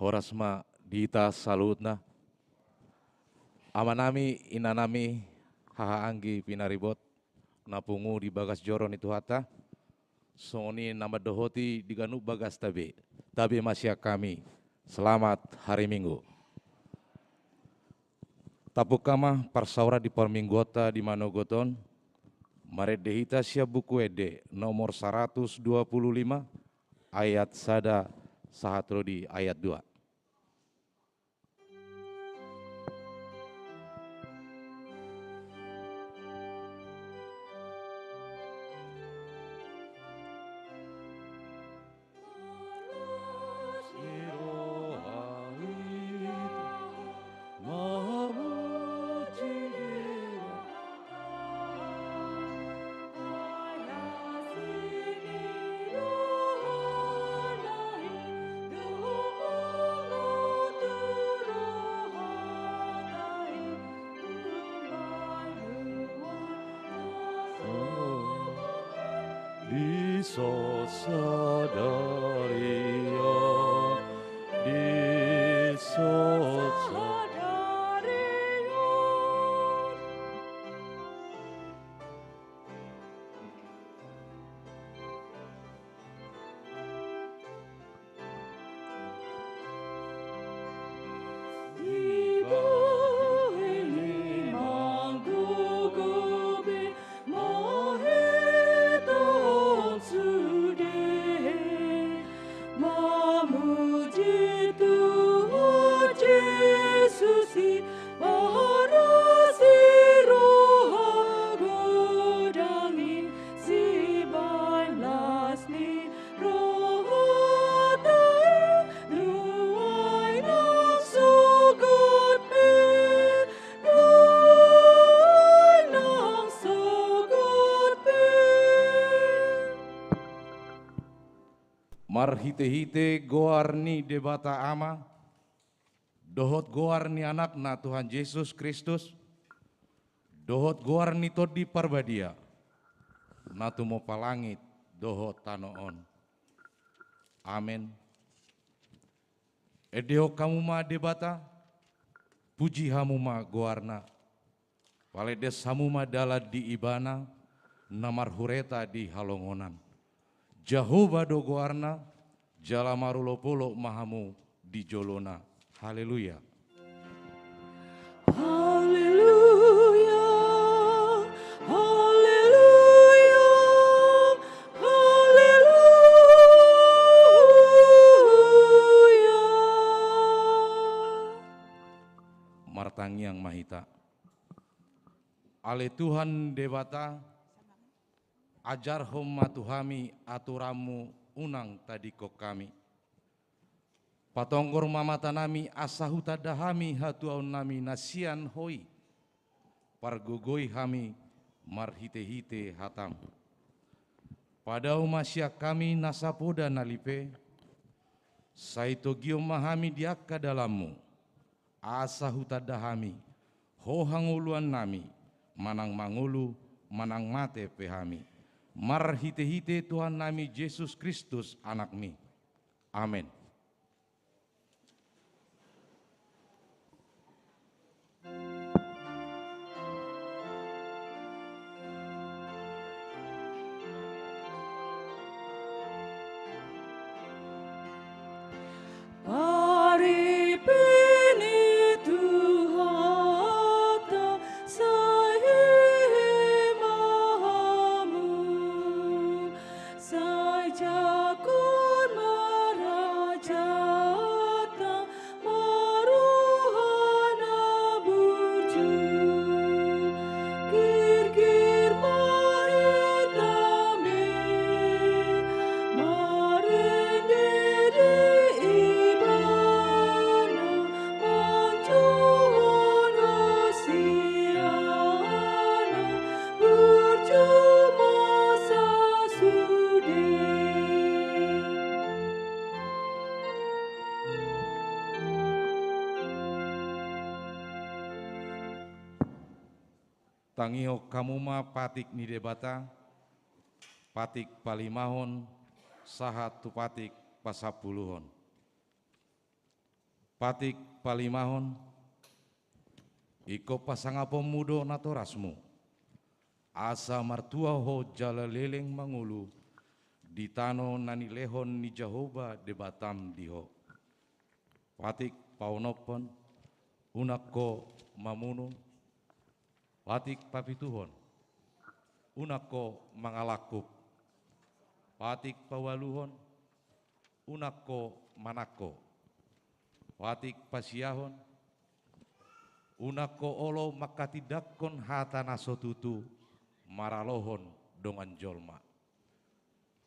Horasma dita salutna. Amanami inanami haha anggi pinaribot napungu di bagas joron itu hata. Soni nama dohoti diganu bagas tabe. Tabe masya kami. Selamat hari Minggu. Tapukama parsaura di perminggota di Manogoton. Maredehita sia buku ede nomor 125 ayat sada sahatrodi ayat 2. Marhite-hite goar ni debata ama, dohot goar ni anak na Tuhan Yesus Kristus, dohot goar ni todi parbadia, na tumo palangit dohot tanoon. Amen. Edeo kamu ma debata, puji hamu ma goarna, paledes hamu ma dala di ibana, namar hureta di halongonan. Jehovah do goarna, jala marulopolo mahamu di jolona. Haleluya. Haleluya, haleluya, haleluya. Martangiang mahita. Ale Tuhan debata, ajar homma tuhami aturamu unang tadi kok kami. Patonggor mamatanami asahuta dahami hatuaun nami nasian hoi. Pargogoi hami marhite-hite hatam. Padau masya kami nasapoda nalipe. Saito gio mahami diakka dalammu. Asahuta dahami hohanguluan nami. Manang mangulu manang mate pehami. Marhite-hite Tuhan nami Yesus Kristus anakmi. Amin. Tangiho kamuma patik ni debata, patik palimahon, sahat tu patik pasapuluhon. patik palimahon, iko pasangapo mudo natorasmu, asa martua ho jala leleng mangulu, di tano nani lehon ni Jehovah de Batam diho. Patik paunopon, unako mamunu, patik papituhon, unako mangalakup, patik pawaluhon, unako manako, patik pasiahon, unako olo makatidakon hata nasotutu, maralohon dongan jolma.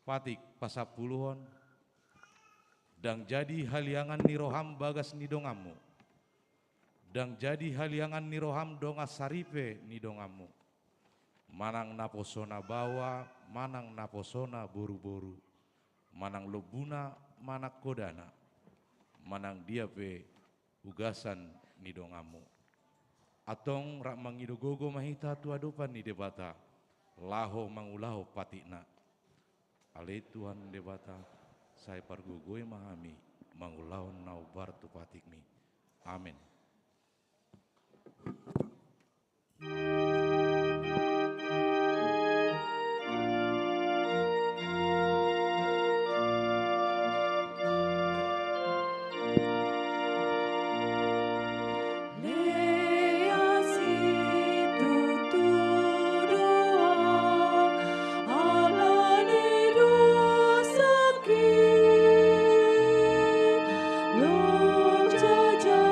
Patik pasapuluhon, dang jadi haliangan niroham bagas nidongamu, dang jadi haliangan niroham dongas saripe nidongamu, manang naposona bawa, manang naposona boru-boru, manang lobuna, manak kodana, manang diape ugasan nidongamu. Atong rak mangidogogo mahita tuadopan ni debata, laho mangulaho patikna. Ale Tuhan debata, saya pargugoi mahami, mangulahon naubar tu patikmi. Amin. Lo jaja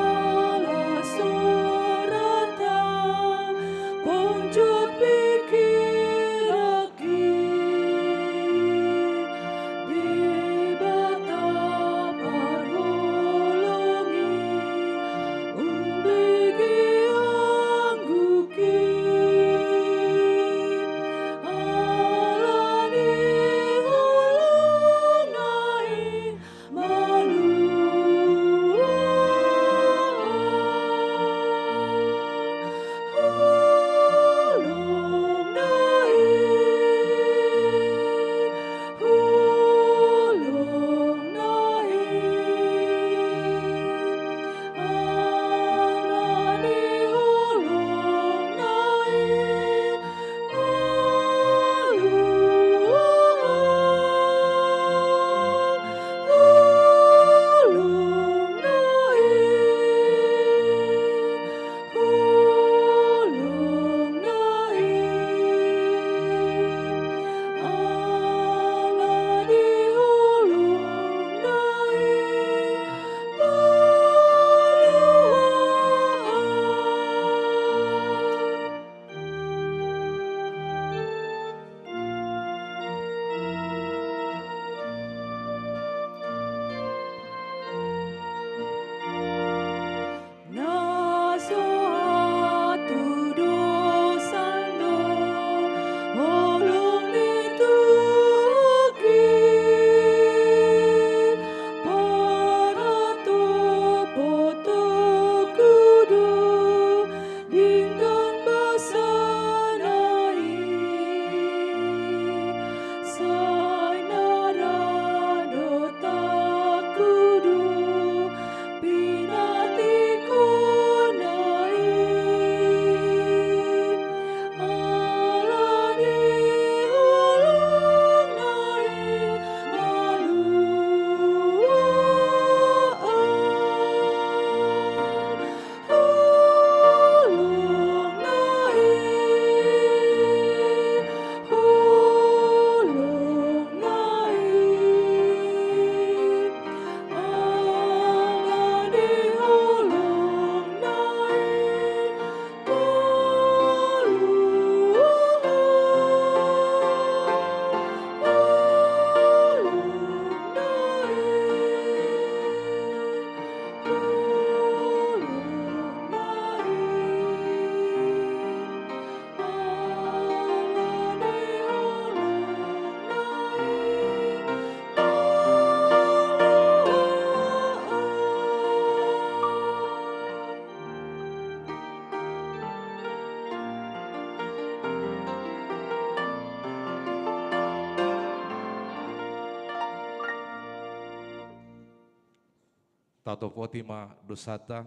tato potima dosata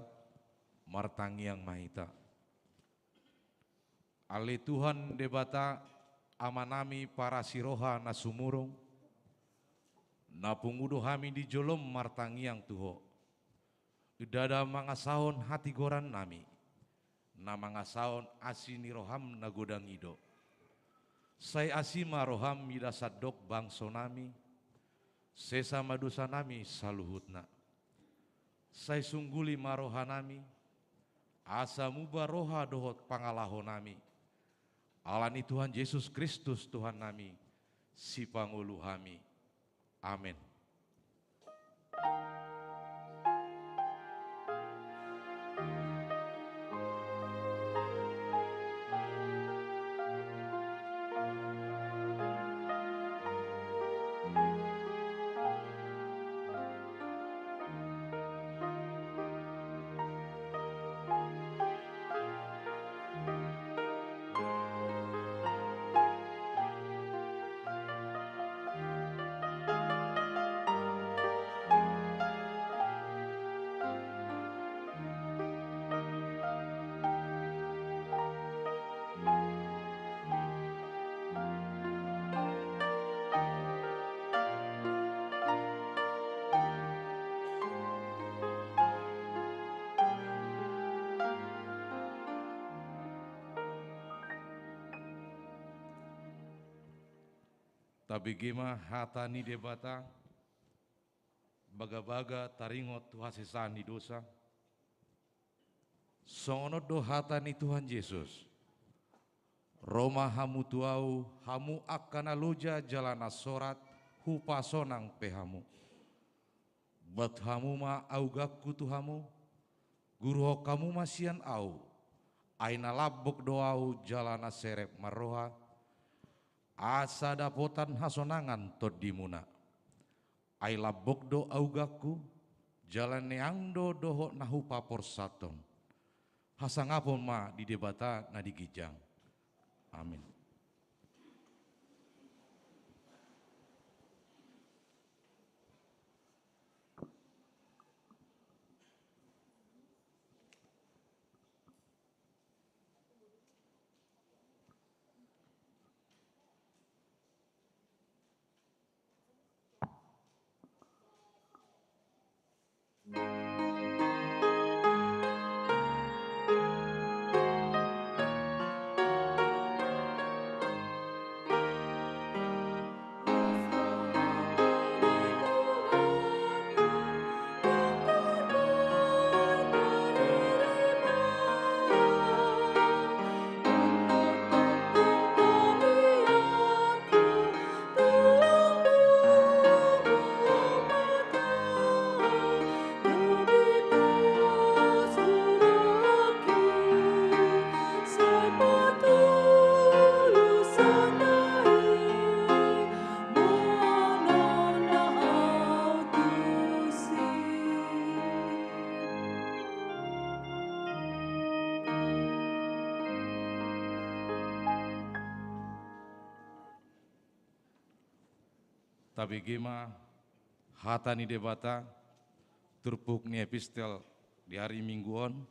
martangiang mahita. Ale Tuhan debata amanami para siroha na sumurung, na pungudo hami di jolom martangiang tuho. Udada mangasahon hati goran nami, na mangasahon asini roham na godang ido. Saya asima roham mida sadok bangso nami, sesama dosa nami saluhutna. Saya sungguli maroha nami, asa muba roha dohot pangalaho nami. Alani Tuhan Yesus Kristus Tuhan nami, si pangulu hami. Amin. Tabigima hatani debata, baga-baga taringot tuhasesani dosa. Songono do hatani Tuhan Yesus. Roma hamu tuau, hamu akana loja jalana sorat, hupa sonang pehamu. Bat hamu ma augakku tuhamu, guru kamu masian au, aina labok doau jalana serep maroha, asa dapotan hasonangan todimuna. Ai labok do augakku, jalan neangdo doho nahupa porsaton. Hasangapon ma di debata na digijang. Amin. Tabigima hatani debata turpuk ni epistel di hari mingguon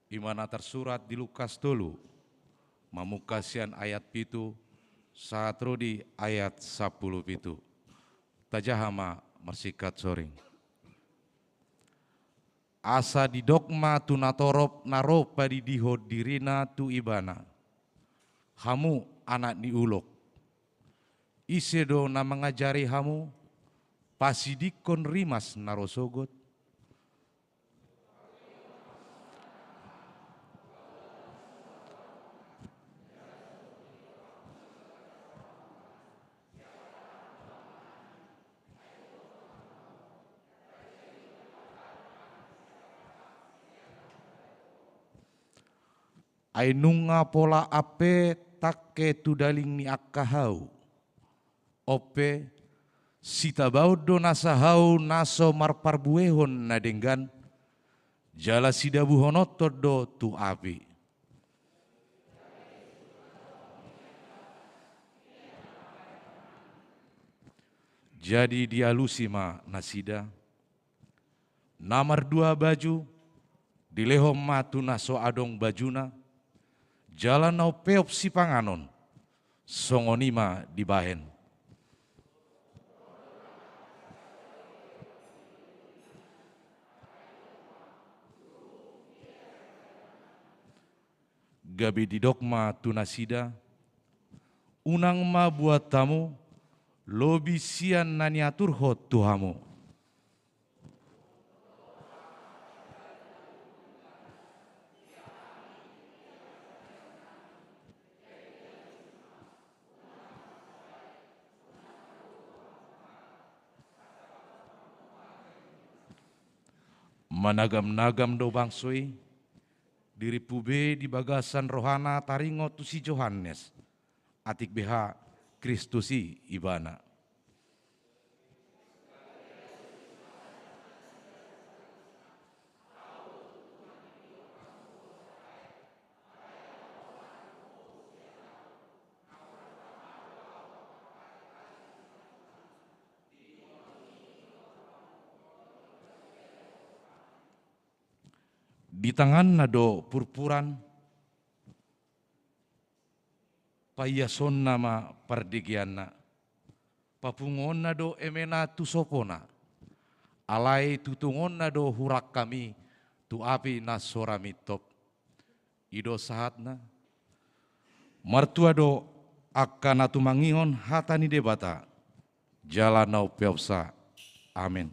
imana tersurat di Lukas dulu mamukasian ayat pitu saat rodi ayat 10 pitu tajahama mersikat soring asa di dogma tu natorop naropa di diho dirina tu ibana hamu anak ni ulok isedo na mengajari hamu pasidikon rimas narosogot. Ainunga pola ape takke tudaling ni akkahau. Ope sita baudo nasahau naso marparbuehon nadenggan jala sidabuhonoto do tu api. Jadi dia lusima nasida Nomor 2 baju, dilehom matuna so adong bajuna, jalan nau peop si panganon, songonima dibahen. Gabi didokma tunasida, unang ma buat tamu, lobi sian naniatur hot tuhamu. Managam-nagam do bangsoi, diri pube di bagasan rohana taringo tu si Johannes, atik beha Kristusi ibana. Di tangan nado purpuran, payason nama pardigiana, papungon nado emena tu sopona, alai tutungon nado hurak kami, tu api nasorami top, ido sahatna, martua do akan atu mangingon hatani debata, jalan nau peopsa, amin.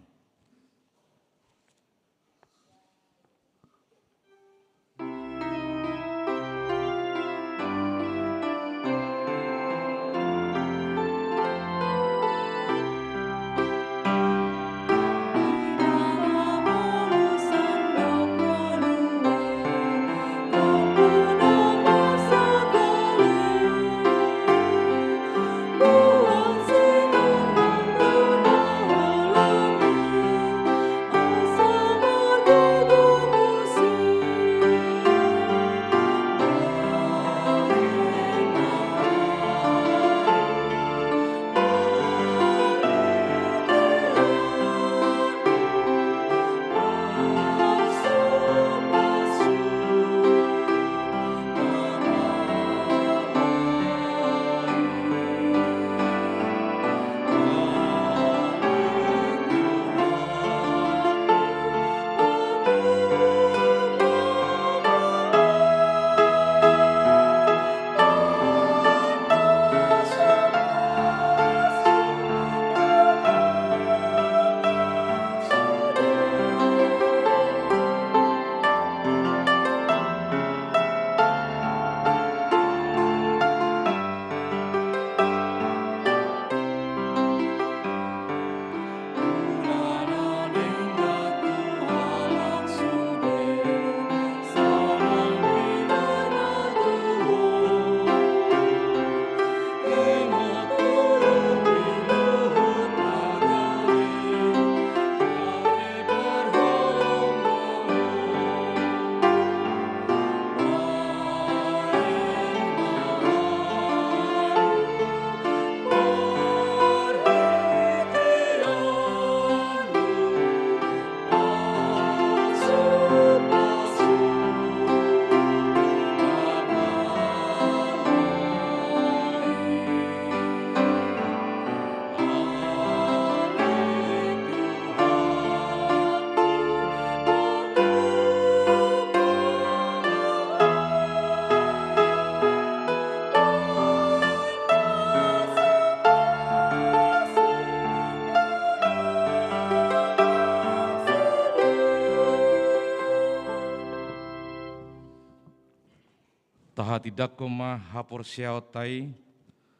Taha tidak koma hapor siao tai,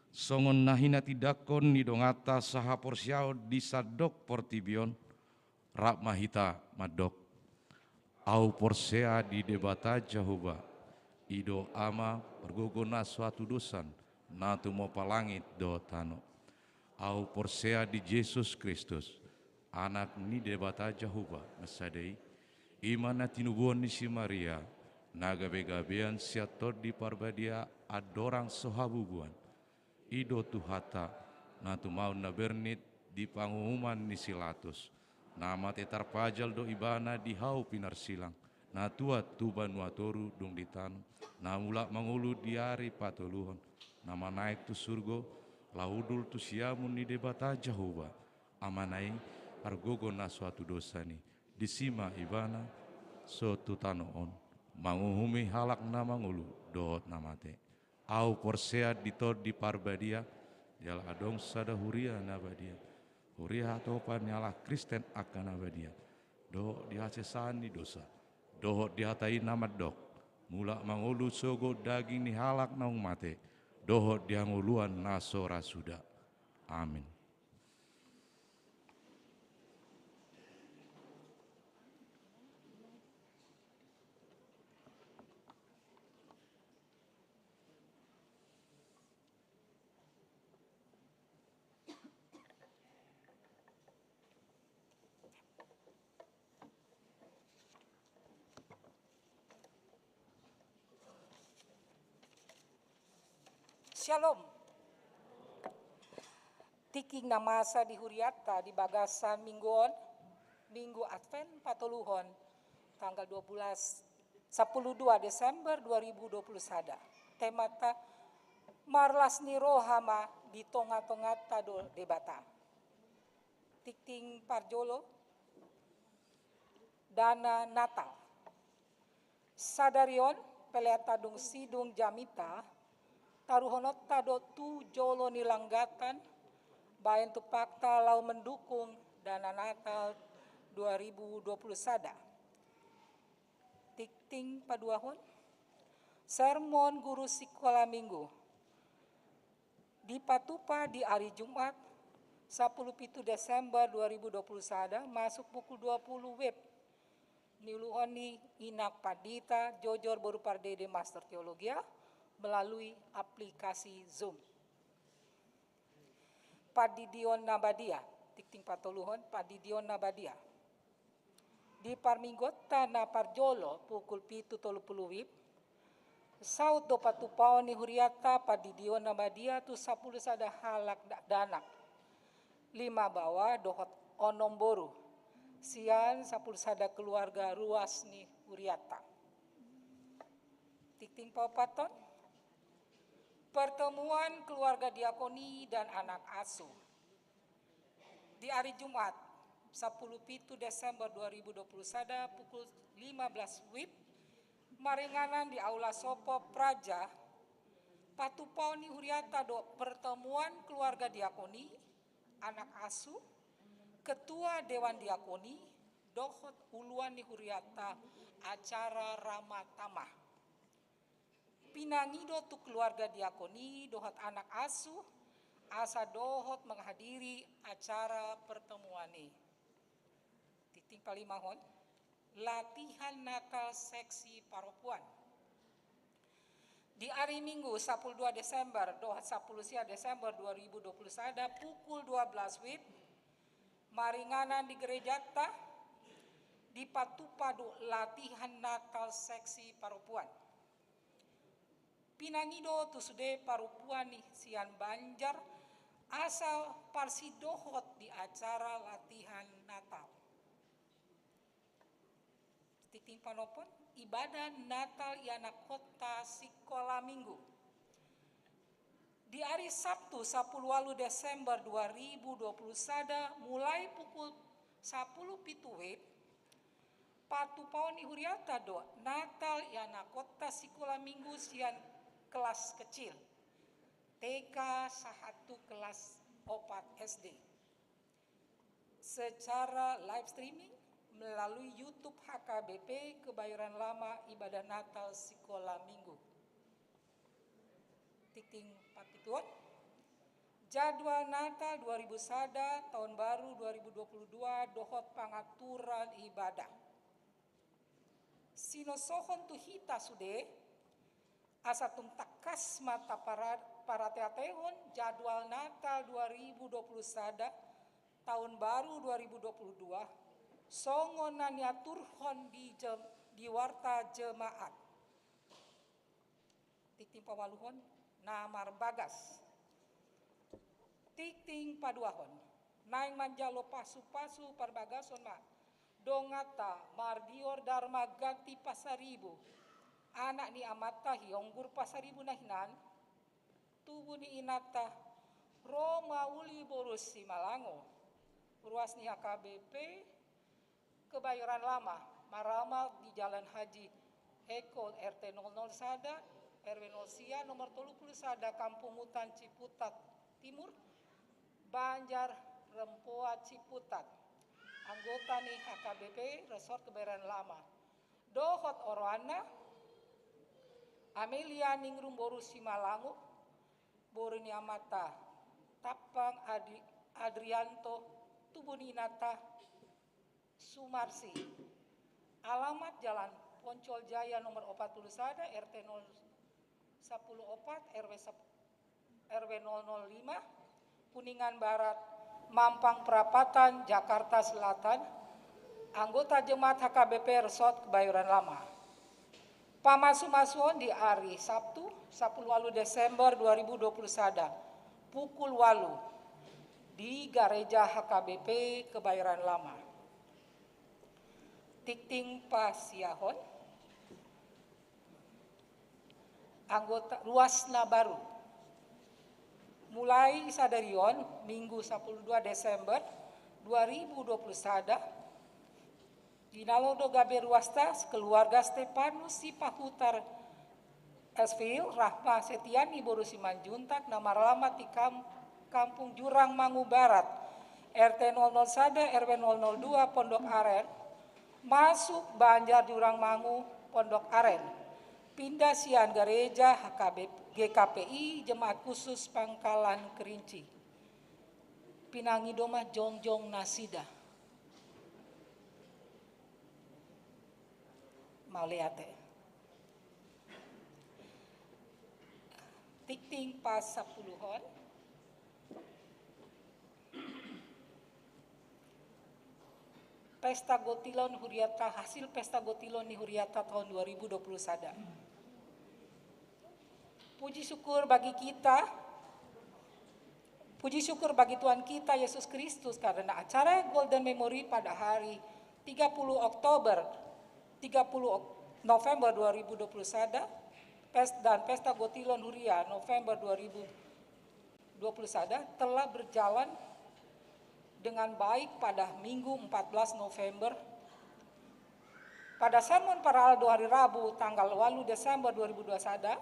songon nahina tidak kon nidongata sahapor siao disadok portibion, rak mahita madok. Au porsea di debata jahuba, ido ama pergogona suatu dosan, natu mo palangit do tano. Au porsea di Yesus Kristus, anak ni debata jahuba, mesadei, imana tinubuan ni si Maria, naga begabean siator di parbadia adorang sohabubuan. Ido tuhata natu mau nabernit di pangumuman ni silatus. Nama tetar pajal do ibana di hau pinar silang. Na tua tuban watoru dong ditanu. Na mula mangulu diari patoluhon. Nama naik tu surgo. Laudul tu siamun ni debata Jehovah. Amanai argogo na suatu dosa ni. Disima ibana suatu tanoon. Manguhumi halak na mangulu dohot namate. Au porsea ditod di parbadia. Jal adong sada huria nabadia. Huria topan nyala Kristen akan abadia. Dohot dihasesani dosa. Dohot dihatai nama dok. Mula mangulu sogo daging ni halak naung mate. Dohot dianguluan nasora suda. Amin. Shalom. Tiking na masa di Huriata di bagasan mingguon, Minggu Advent Patoluhon, tanggal 12 Desember 2021. Temata Marlas ni Rohama di tonga-tonga tado debata. Tiking Parjolo, Dana Natal. Sadarion peleta dung sidung jamita, taruhonot tado tu jolo nilanggatan, bayan tu pakta lau mendukung dana Natal 2020 sada. Tikting paduahon, sermon guru sekolah minggu. Di Patupa di hari Jumat 17 Desember 2020 sada masuk pukul 20 web. Niluhoni inak padita jojor baru pardede master teologia melalui aplikasi Zoom. Padidion Nabadia, tikting patoluhon Padidion Nabadia. Di Parminggota na Parjolo pukul 7.30 wib. Saut do patupao ni Huriata Padidion Nabadia tu 10 sada halak danak. 5 bawa dohot onom boru. Sian 10 sada keluarga ruas ni Huriata. Tikting paupaton. Pertemuan keluarga diakoni dan anak asuh. Di hari Jumat 10 Desember 2020 sada pukul 15 wib. Maringanan di Aula Sopo Praja Patupau ni Huriata do pertemuan keluarga diakoni, anak asuh, ketua dewan diakoni, dohot uluan ni Huriata acara Ramatama. Pinangido tu keluarga diakoni, dohot anak asuh, asa dohot menghadiri acara pertemuan ini. Titing palimahon, latihan Natal seksi paropuan. Di hari Minggu 12 Desember, dohot 10 Desember 2020 sada pukul 12 wib, maringanan di gereja ta di Patupado latihan Natal seksi paropuan. Pinangido tu sude paropuan nih sian Banjar asal parsidohot di acara latihan Natal. Titing panopon ibadah Natal iana kota sekolah minggu. Di hari Sabtu 10 Desember 2020 sada mulai pukul 10 pitu wib, Patupau ni Huriata do Natal iana kota sekolah minggu sian kelas kecil. TK 1 kelas 4 SD. Secara live streaming melalui YouTube HKBP Kebayoran Lama Ibadah Natal Sekolah Minggu. Titing papituan. Jadwal Natal 2000 sada, tahun baru 2022 dohot pangaturan ibadah. Sinosohon tu hita sude asa takas mata para teatehon jadwal Natal 2020 sada, tahun baru 2022 songonan yaturhon di warta jemaat. Titing pawaluhon namar bagas. Titing paduahon. naing manjalo pasu-pasu parbagason ma. Dongata mardior dharma ganti pasaribu. Anak ni amata hionggur pasaribu nahinan. Tubuh ni inata Roma uli borus si Malango. Ruas ni HKBP Kebayoran Lama. Maramal di Jalan Haji Eko RT 00 Sada, RW 0 nomor 30 Sada, Kampung Hutan Ciputat Timur, Banjar Rempoa Ciputat. Anggota nih HKBP Resort Kebayoran Lama. Dohot Oroana, Amelia Ningrum Boru Simalangu, Borini Amata, Tapang Adrianto, Tubuninata, Sumarsi. Alamat Jalan Poncol Jaya nomor 40 Sada, RT 014, RW 005, Kuningan Barat, Mampang Perapatan, Jakarta Selatan. Anggota Jemaat HKBP Resort Kebayoran Lama. Pamasu-masuon di hari Sabtu 10 Desember 2020 Sada, pukul 8 di Gereja HKBP Kebayoran Lama. Tikting Pasiahon, anggota Ruasna Baru. Mulai sadarion Minggu 12 Desember 2020 Sada, Dinalodo Gabe Ruasta keluarga Stepanus Sipahutar Esvil Rahma Setiani Boru Simanjuntak nama alamat di Kampung Jurang Mangu Barat, RT 00 Sada, RW 002 Pondok Aren, masuk Banjar Jurang Mangu Pondok Aren. Pindah sian gereja GKPI Jemaat Khusus Pangkalan Kerinci. Pinangi doma Jongjong Nasida. Mauliate. Tikting pas 10-hon. Pesta Gotilon Huriata, hasil Pesta Gotilon di Huriata tahun 2020 Sada. Puji syukur bagi Tuhan kita Yesus Kristus karena acara Golden Memory pada hari 30 November 2020 Sada dan Pesta Gotilon Huria November 2020 Sada telah berjalan dengan baik pada Minggu 14 November. Pada sermon para Aldo hari Rabu tanggal 8 Desember 2002 Sada,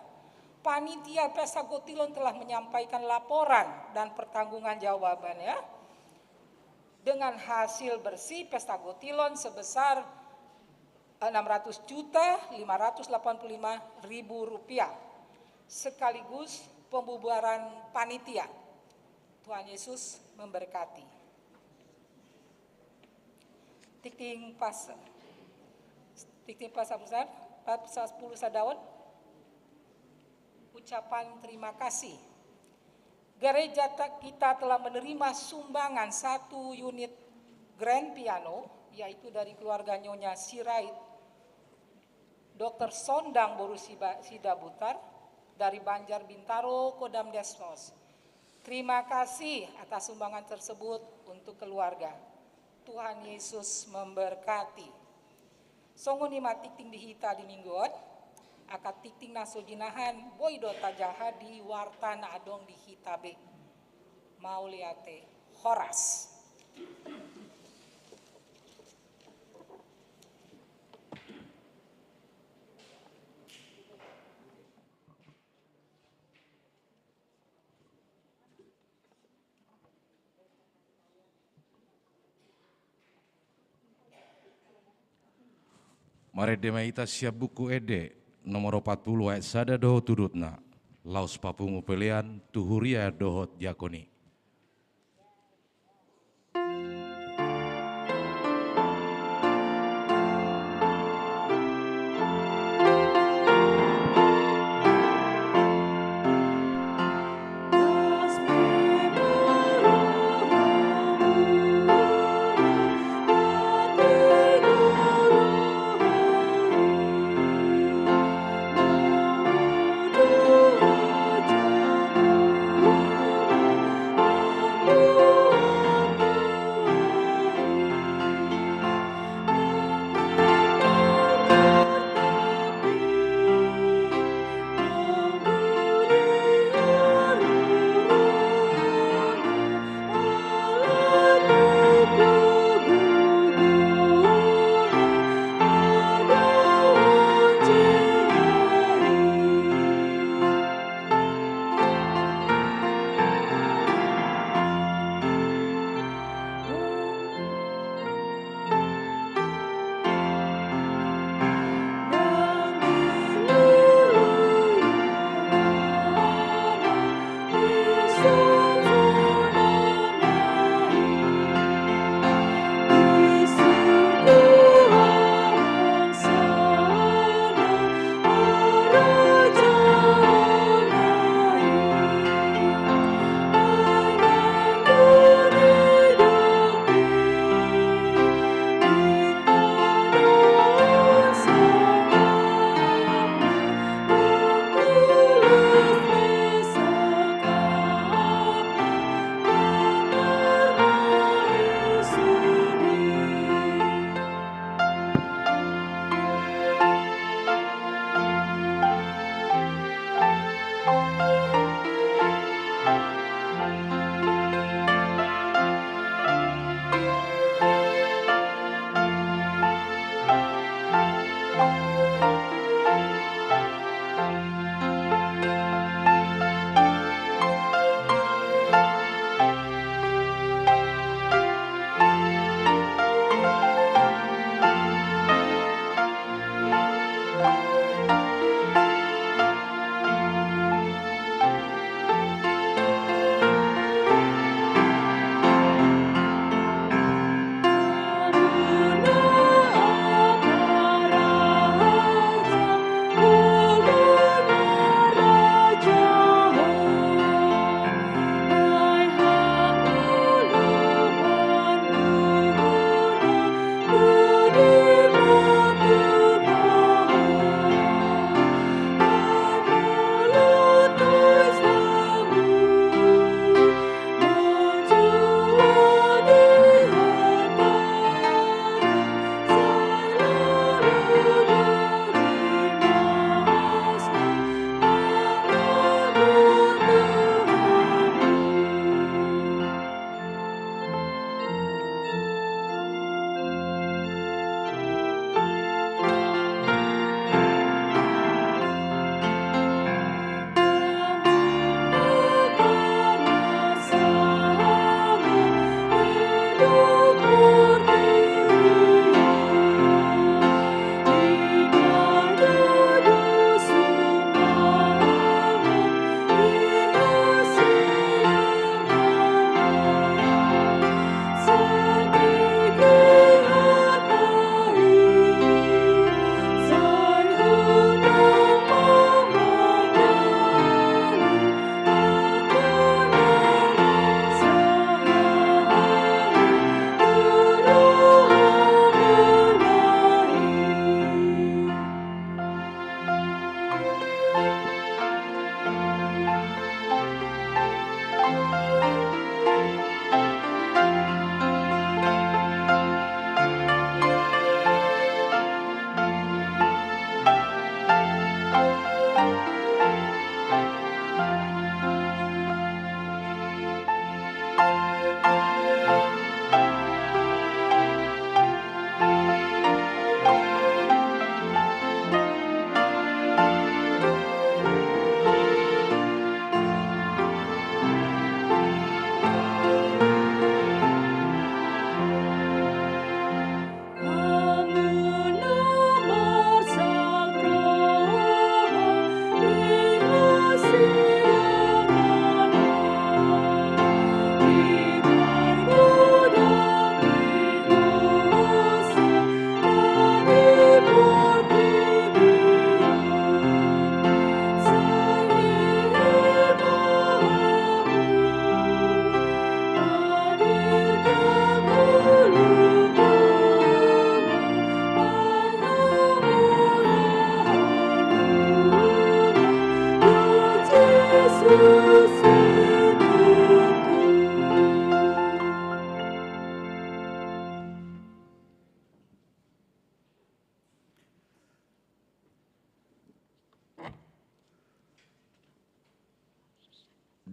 Panitia Pesta Gotilon telah menyampaikan laporan dan pertanggungan jawabannya dengan hasil bersih Pesta Gotilon sebesar Rp600.585.000 sekaligus pembubaran panitia. Tuhan Yesus memberkati. Tikting pas 10 sadawan. Ucapan terima kasih. Gereja kita telah menerima sumbangan 1 unit grand piano, yaitu dari keluarga Nyonya Sirait, Dr. Sondang Boru Sida Butar, dari Banjar Bintaro, Kodam Desmos. Terima kasih atas sumbangan tersebut untuk keluarga. Tuhan Yesus memberkati. Songon ima tikting dihita di mingguan, akat tikting naso jinahan boydo tajaha di wartana adong dihita be. Mauliate Horas. Mare demaita siap buku ede nomor 40 ayat sada doho turutna. Laus papungu pelian tuhuria dohot diakoni.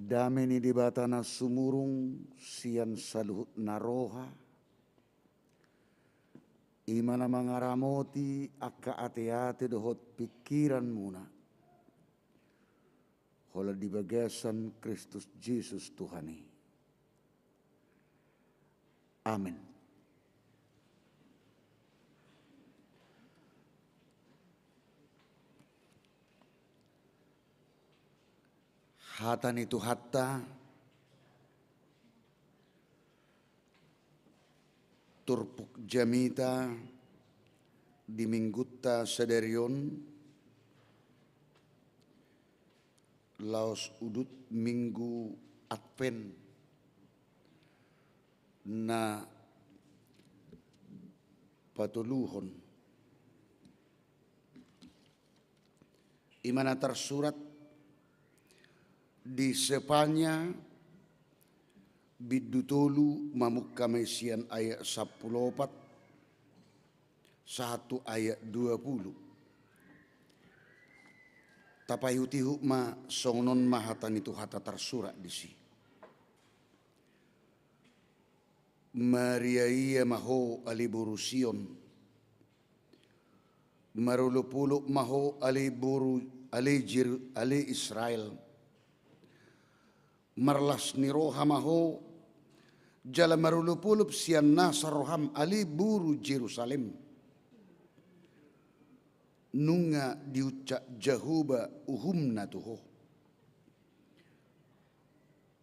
Dameni di batana sumurung sian saluhut naroha. Imana mangaramoti akka ate-ate dohot pikiran muna. Hola di bagasan Kristus Yesus Tuhani. Amin. Hatan itu hatta turpuk jamita di minggutta sadarion laos udut minggu Advent na patuluhon imana tersurat di sepanya bidutolu mamuk kamesian ayat 14 1 ayat 20 tapayutihu ma songnon mahatan itu hata tersurat di si Maria ia maho aliburu Sion marulupuluk maho aliburu ali Israel marlas niroha maho jala marulupulup sian nasaroham ali buru Jerusalem nunga diucak jahuba uhumna tuho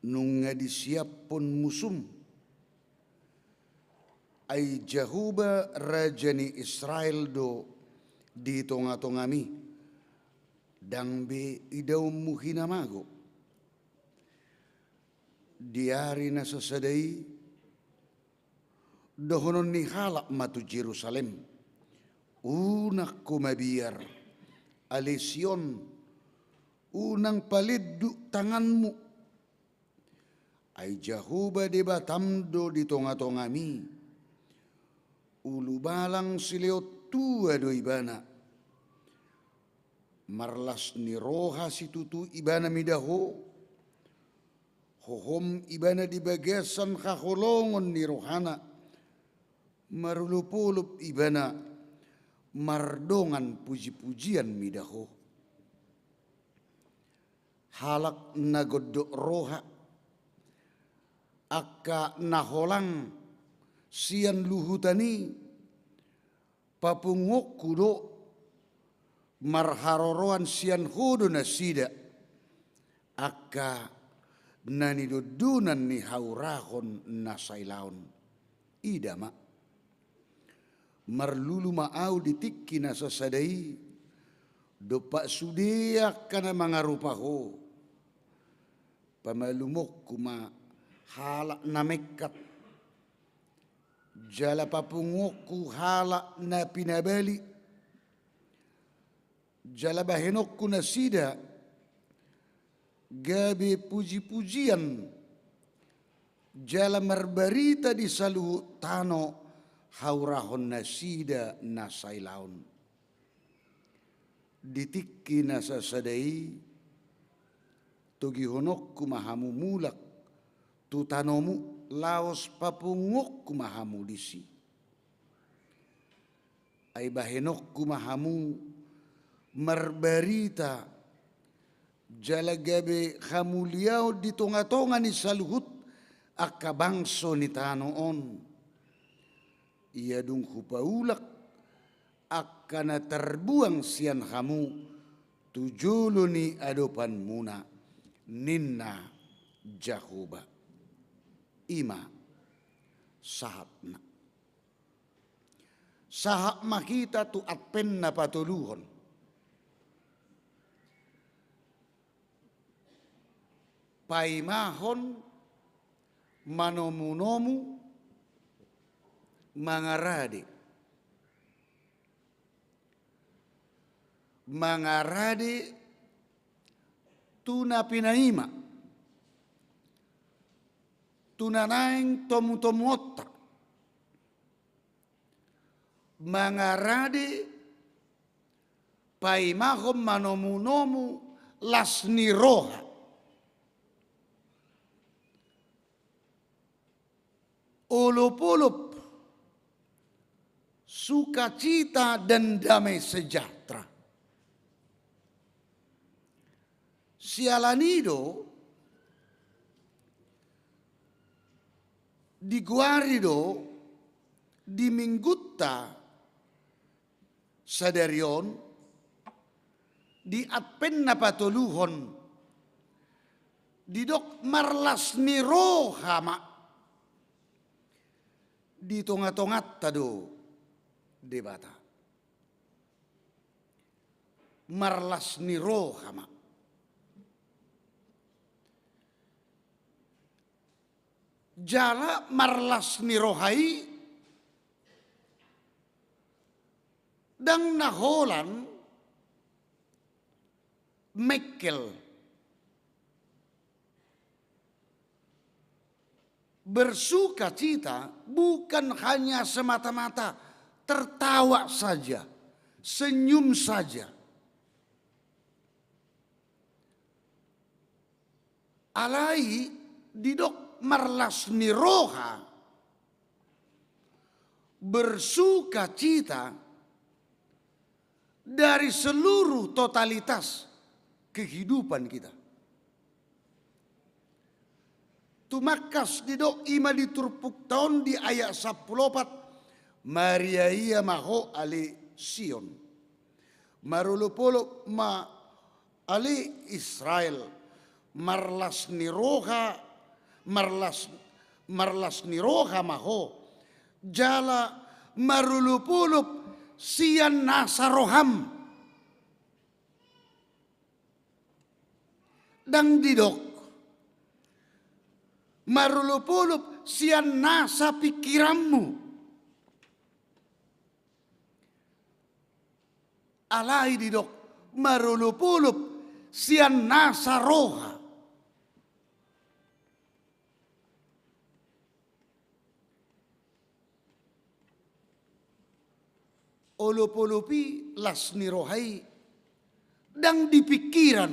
nunga disiap pun musum ai jahuba rajani Israel do di tonga-tongami dang be idau muhina mago diari na sasadai dohonon ni halak matu Jerusalem unak kumabiar alesion unang paliddu tanganmu ai jahuba de batamdo di tonga-tongami ulu balang sileot tua do ibana marlas ni roha situtu ibana midaho hohom ibana di bagasan kaholongon ni rohana marulupulup ibana mardongan puji-pujian midaho halak nagodok roha akka naholang sian luhutani papungok kudo marharoroan sian hudo nasida akka nani dudunan ni haurahon nasailaon idama marlulu maau ditikki nasasadai dopak sudiak kana mangarupaho pamalumok kuma halak namekat jala papungokku halak na pinabali jala bahenokku nasida gabe puji-pujian jala marbarita di saluhu tano haurahon nasida nasailaon ditikki nasasadai togihonokku mahamu mulak tutanomu laos papungokku mahamu disi ai bahenokku mahamu marbarita jala gabe hamuliao di tonga-tonga ni saluhut akka bangso ni tanoon ia dung hupaulak akkana terbuang sian hamu tujulu ni adopan muna ninna jahuba ima sahatna sahak makita tu atpen na patuluhon paimahon manomu-nomu mangarade tuna pinaima tuna naing tomu-tomu otak mangarade paimahon manomu-nomu lasni roha Ulup-ulup sukacita dan damai sejahtera. Sialanido di Guarido di Minggutta sadarion di Atpenna patuluhon di dok marlas nirohama di tonga-tongat tado debata marlas nirohama jala marlas nirohai dang naholan Mekkel bersuka cita bukan hanya semata-mata tertawa saja, senyum saja. Alai didok marlas niroha bersuka cita dari seluruh totalitas kehidupan kita. Tumakas didok ima diturpuk tahun di ayat 14 Maria ia maho ali Sion marulupolo ma ali Israel marlas niroha maho jala marulupulup sian nasaroham dang didok marulupulup sian nasa pikiranmu alai didok marulupulup sian nasa roha olupulupi las nirohai dang di pikiran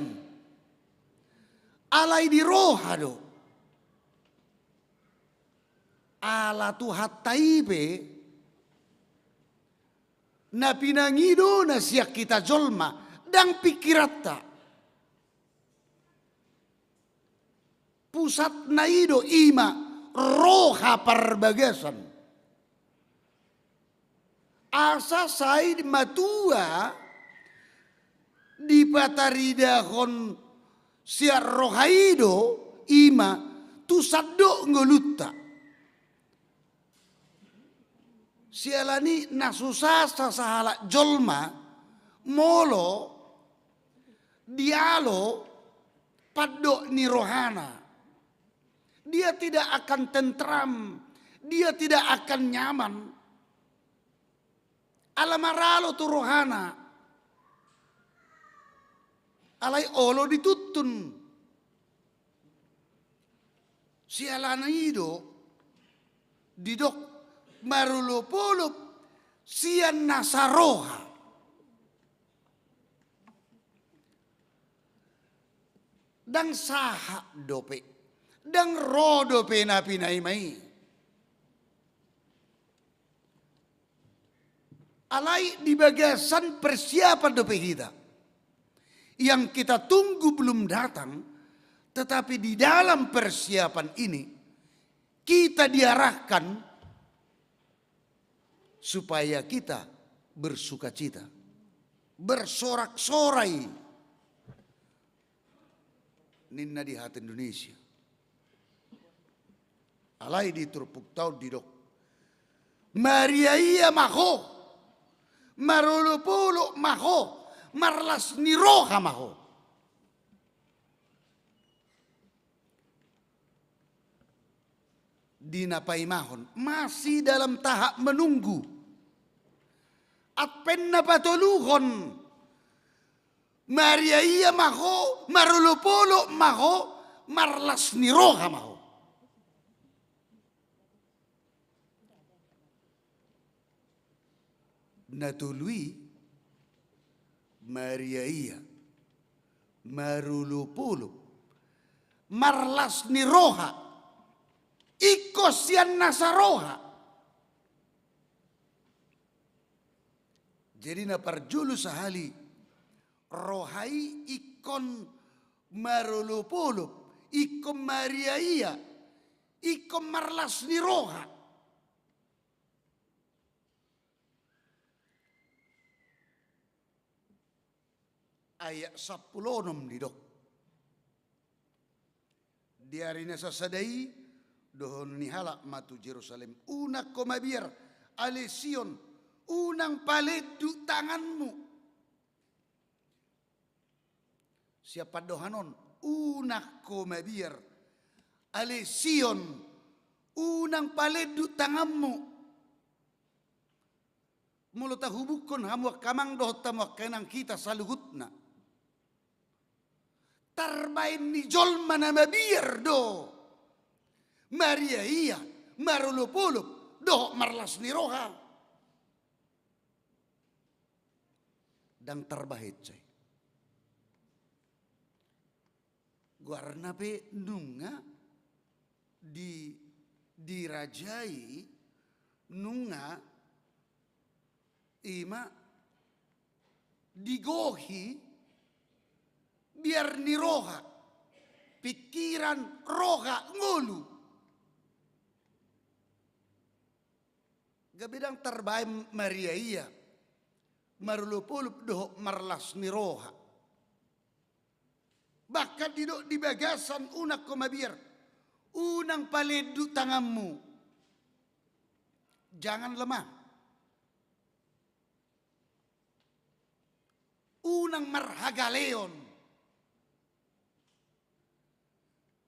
alai di roha do ala tu hataibe na pinangido na siya kita jolma dang pikirata pusat na ido ima roha perbagasan asa sai matua di pataridahon siya rohaido ima tu saddo ngolutta sialani nasusasa sahala jolma molo dialo paddo ni rohana dia tidak akan tentram dia tidak akan nyaman alamaralo tu rohana alai olo dituttun sialana ido didok marulupulup sian nasaroha dang saha dope dang rodope na pinaimai alai di bagasan persiapan dope kita yang kita tunggu belum datang tetapi di dalam persiapan ini kita diarahkan supaya kita bersukacita, bersorak-sorai ninna di hati Indonesia. Alai di turpuk tau didok. Maria ia maho, marulupulu maho, marlas niroha maho. Dinapaimahon masih dalam tahap menunggu. Atpenna patuluhon Maria ia maho marulupulu maho marlas niroha maho natului Maria ia marulupulu marlas niroha ikosian nasaroha. Jadi na parjulu sahali rohai ikon marulupulup, ikon mariaia, ikon marlas ni roha. Ayat 10 di dok. Di hari nasa sadai dohon ni halak matu Jerusalem. Una komabiar ale Sion, unang paledu tanganmu. Siapa dohanon? Una komabiar ale Sion, unang paledu tanganmu. Mulut hubukon hamu kamang doh tamu kenang kita saluhutna. Tarbain ni jol mana mabiar do. Maria iya marulupulup do marlas ni roha. Dan terbahit cai. Guarna pe nunga dirajai nunga ima digohi biar ni roha pikiran roha ngulu gabidang terbaik Maria iya marulupulup doh marlas ni roha bahkan didok di bagasan unak komabiar unang paledu tanganmu jangan lemah unang marhagaleon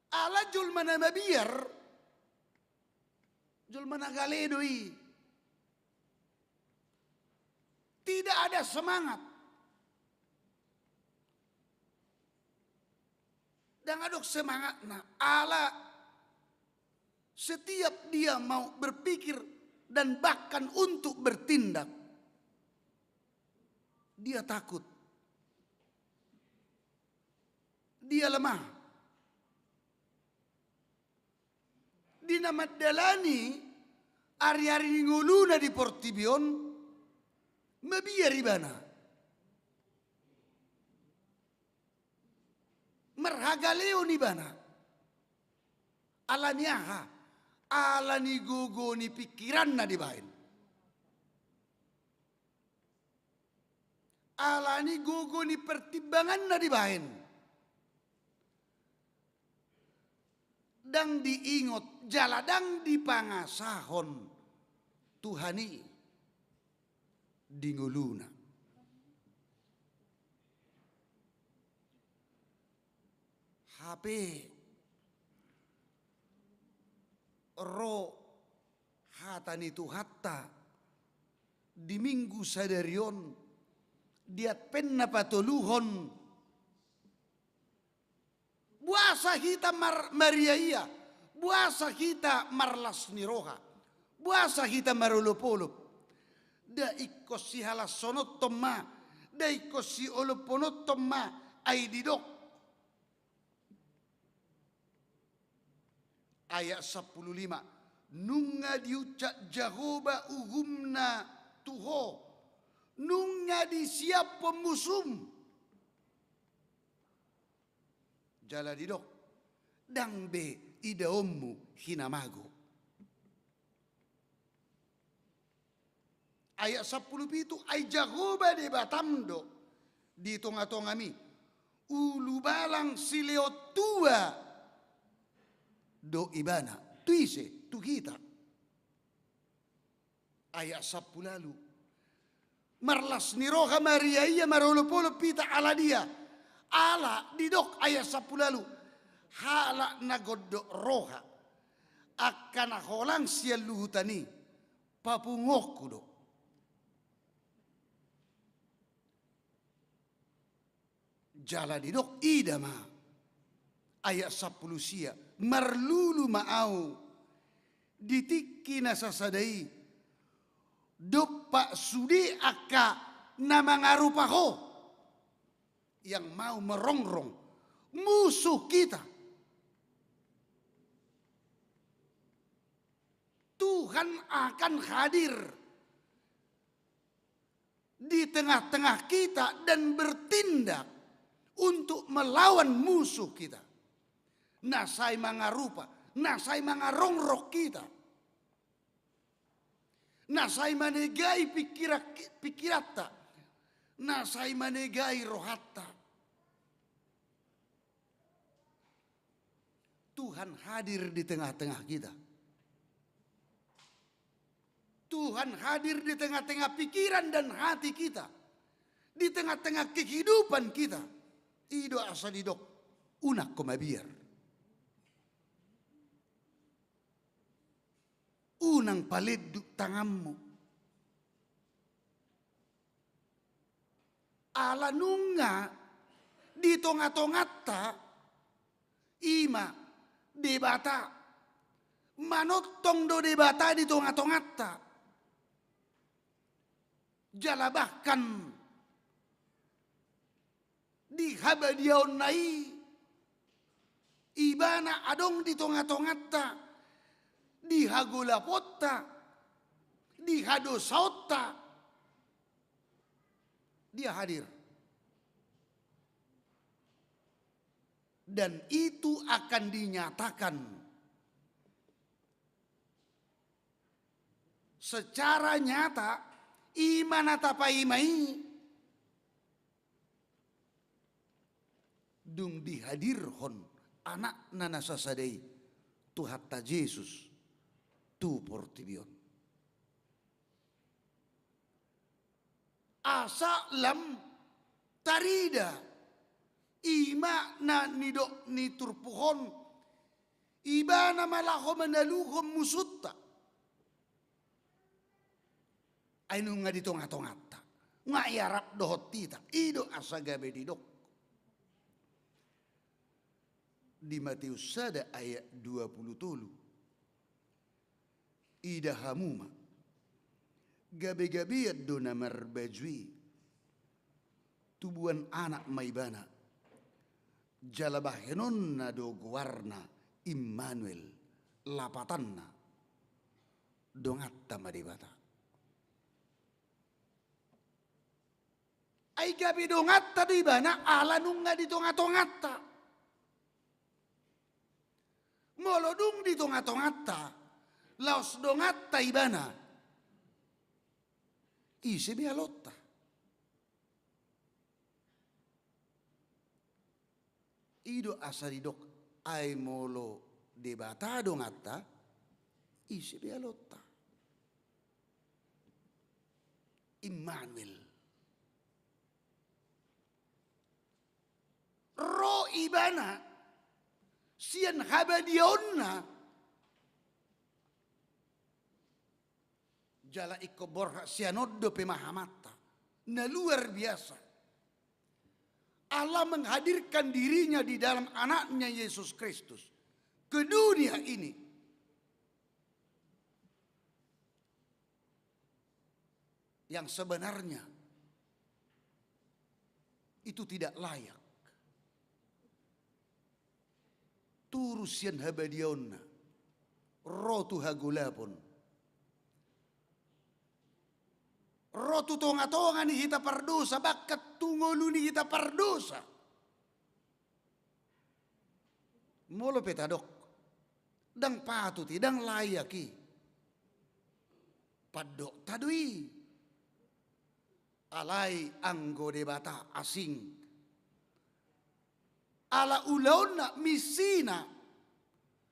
ala jul mana mabiar jul mana galedoi tidak ada semangat dan aduk semangat nah ala setiap dia mau berpikir dan bahkan untuk bertindak dia takut dia lemah. Dina Magdalani ari-ari nguluna di Portibion mabiari bana. Marhagaleo ni bana. Alaniaha alani gugu ni pikiran na dibain. Alani gugu ni pertimbangan na dibain. Dang diingot jaladang dipangasahon Tuhani dinguluna. HP ro hatani tu hatta di minggu sadarion diat penna patoluhon buasa kita Maria iya, buasa kita marlas ni roha, buasa kita marulupulup. Da ikos si halasonot tomma, da ikos si oloponot tomma ay didok. Ayat 15, nunga diucap Jehovah ugumna tuho, nunga di siap pemusum. Jala didok dang be idaommu hinamago. Ayat 10 itu ay Jehovah de batamdo di tonga-tongami ulu balang sileo tua do ibana tuise tu kita. Ayat 10 lalu marlas ni roha Maria iya marolopolo pita ala dia. Ala didok ayat 10 lalu halak nagodok roha akan holang sial luhutani papungokku do jala didok idama ayat 10 sia marlulu maau ditikki nasasadai dopak sudi aka namangarupaho yang mau merongrong musuh kita. Tuhan akan hadir di tengah-tengah kita dan bertindak untuk melawan musuh kita. Nasai mangarupa, nasai mangarongrok kita. Nasai manegai pikirata, nasai manegai rohatta. Tuhan hadir di tengah-tengah kita. Tuhan hadir di tengah-tengah pikiran dan hati kita. Di tengah-tengah kehidupan kita. Ido asalidok unak komabiar. Unang paleduk tanganmu. Ala nunga di tonga-tongata ima debata manotong do debata di tonga-tongata jalabahkan di habadiaon nai ibana adong di tonga-tongata di hagulapota di hadosaota dia hadir. Dan itu akan dinyatakan secara nyata imana tapaimai dung dihadirhon anak nana sasadei Tuhatta Yesus tu portibion. Asa lam tarida ima na nidok ni turpuhon iba na malaho manaluhom musutta ay nung nga dito nga tongata nga iarap dohot tita ido asagabe didok di Matius sada ayat 20 ida hamuma gabe-gabe do na marbajwi tubuan anak maibana jalabahenon na do guarna Immanuel lapatanna dongatta maribata ay gabi dongatta di bana ala nunga di tonga-tongatta molodung di tonga-tongatta laos dongatta ibana isi bialotta ido asaridok ay molo debata dongatta isi bialotta Immanuel ro ibana sian habadionna jala iko borha sianoddo pemahamatta na luar biasa. Allah menghadirkan dirinya di dalam anaknya Yesus Kristus ke dunia ini. Yang sebenarnya itu tidak layak. Turusian habadionna rotu hagulapon. Rotu tonga-tonga ni hita pardosa bakat tungolu ni hita pardosa. Molo petadok dang patuti dang layaki padok tadui alai anggo debata asing ala ulauna misina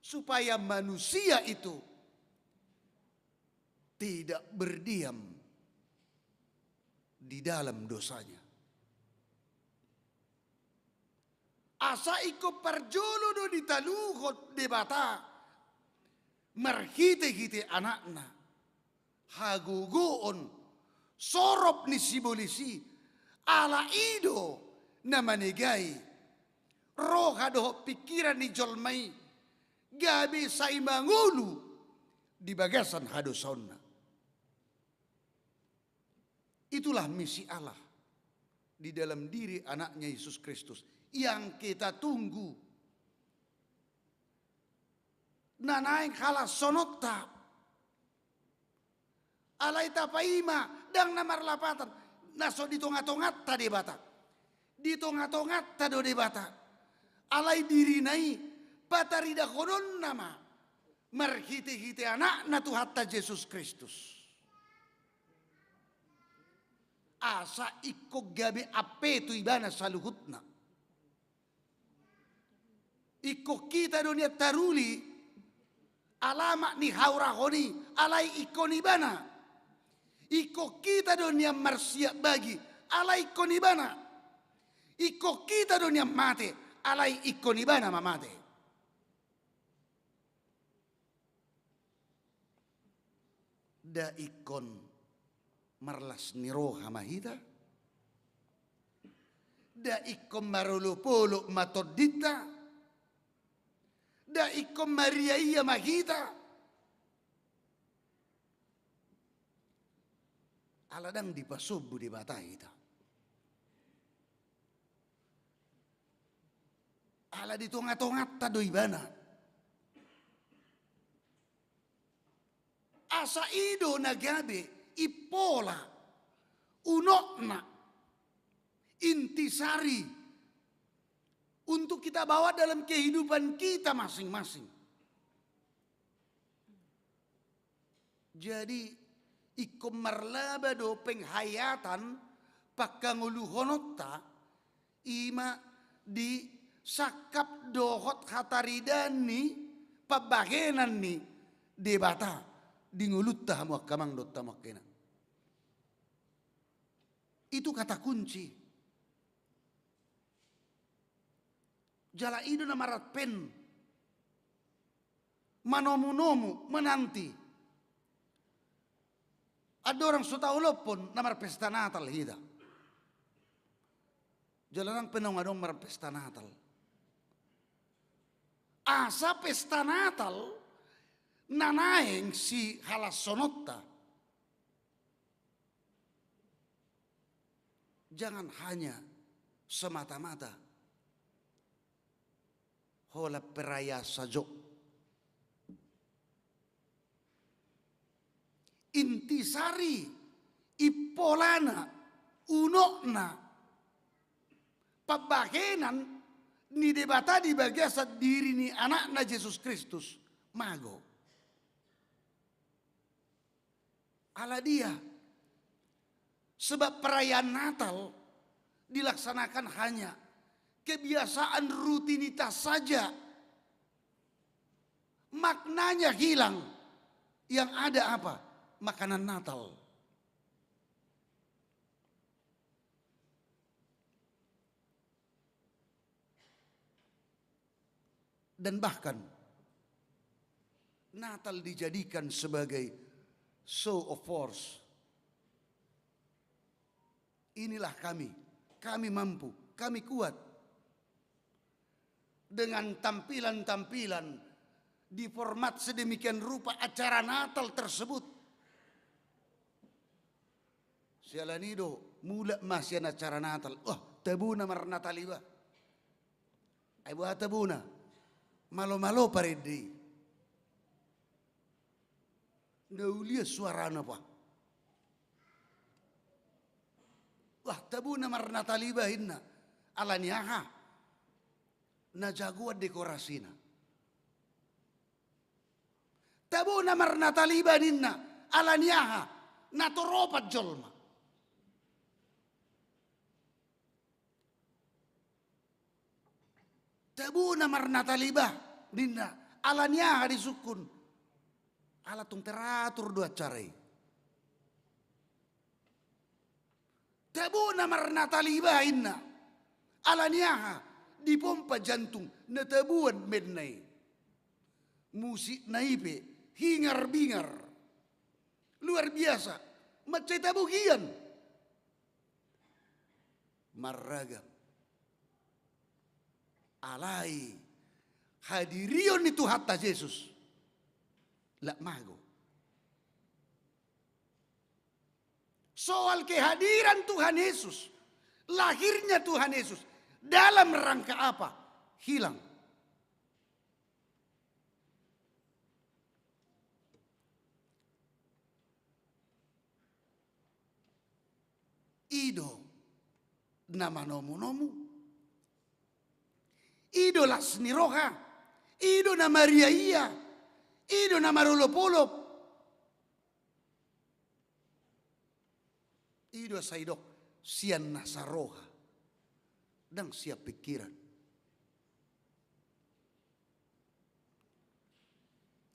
supaya manusia itu tidak berdiam di dalam dosanya. Asa iko parjolo do ditaluhot debata marhite-hite anakna hagugoon sorop ni sibolisi ala ido na manigay roha do pikiran ni jolmay gabi sa imangulu di bagasan hadosonna. Itulah misi Allah di dalam diri anaknya Yesus Kristus yang kita tunggu. Nanaing kala sonota Alai tapaima dang namar lapatan. Naso di tongat-tongat tadi bata. Di tongat-tongat tado de bata. Alai diri nai patarida konon nama. Marhite-hite anak na Tuhatta Yesus Kristus. Asa ikko gabe ape tu ibana saluhutna. Ikko kita dunia taruli alama ni haurahoni alai ikko nibana. Ikko kita dunia marsia bagi alai ikko nibana. Ikko kita dunia mate alai ikko nibana mamate. Da ikon marlas niroha mahita. Da ikon marulupolo matodita. Da ikon Maria iya mahita. Aladang dipasubu di bata kita. Ala di tongat-tongat tado ibana. Asa ido nagabe ipola unokna intisari untuk kita bawa dalam kehidupan kita masing-masing. Jadi ikom marlaba do penghayatan pakanguluhonotta ima di sakap dohot hataridani pabahenan ni debata di ngulutta hamu kamang dotta makkena. Itu kata kunci. Jala ido na marat pen. Manomu-nomu menanti. Ada orang sotau lopon namar pesta Natal hida. Jala nang penong adong mar pesta Natal. Asa pesta Natal nanaeng si halasonotta. Jangan hanya semata-mata hola peraya sajo. Intisari ipolana unokna pabahenan ni debata di bagasa diri ni anakna Yesus Kristus mago. Ala dia sebab perayaan Natal dilaksanakan hanya kebiasaan rutinitas saja. Maknanya hilang. Yang ada apa? Makanan Natal. Dan bahkan Natal dijadikan sebagai show of force. Inilah kami mampu, kami kuat. Dengan tampilan-tampilan di format sedemikian rupa acara Natal tersebut. Sialanido mula masih acara Natal. Oh, tabuna mar Nataliba. Ay buat tabuna. Malo-malo paredi. Naulia suarana pa. Wah, tabuna mar Nataliba hinna. Alaniaha. Na jagoan dekorasina. Tabu na mar Nataliba ninna alaniaha na toropat jolma. Tabu na mar Nataliba ninna alaniaha di sukun. Ala tung teratur dua carai. Tabu na mar Nataliba inna alaniaha di pompa jantung natabuan mednai. Musik naipe hingar-bingar. Luar biasa. Macai tabugian. Marragam. Alai. Hadirion itu hatta Yesus. Lak mago. Soal kehadiran Tuhan Yesus. Lahirnya Tuhan Yesus. Dalam rangka apa? Hilang. Ido nama nomu-nomu. Ido lasni roha. Ido na Maria iya. Ido na marulop-ulop. Ido saidok sian nasaroha. Dan siap pikiran.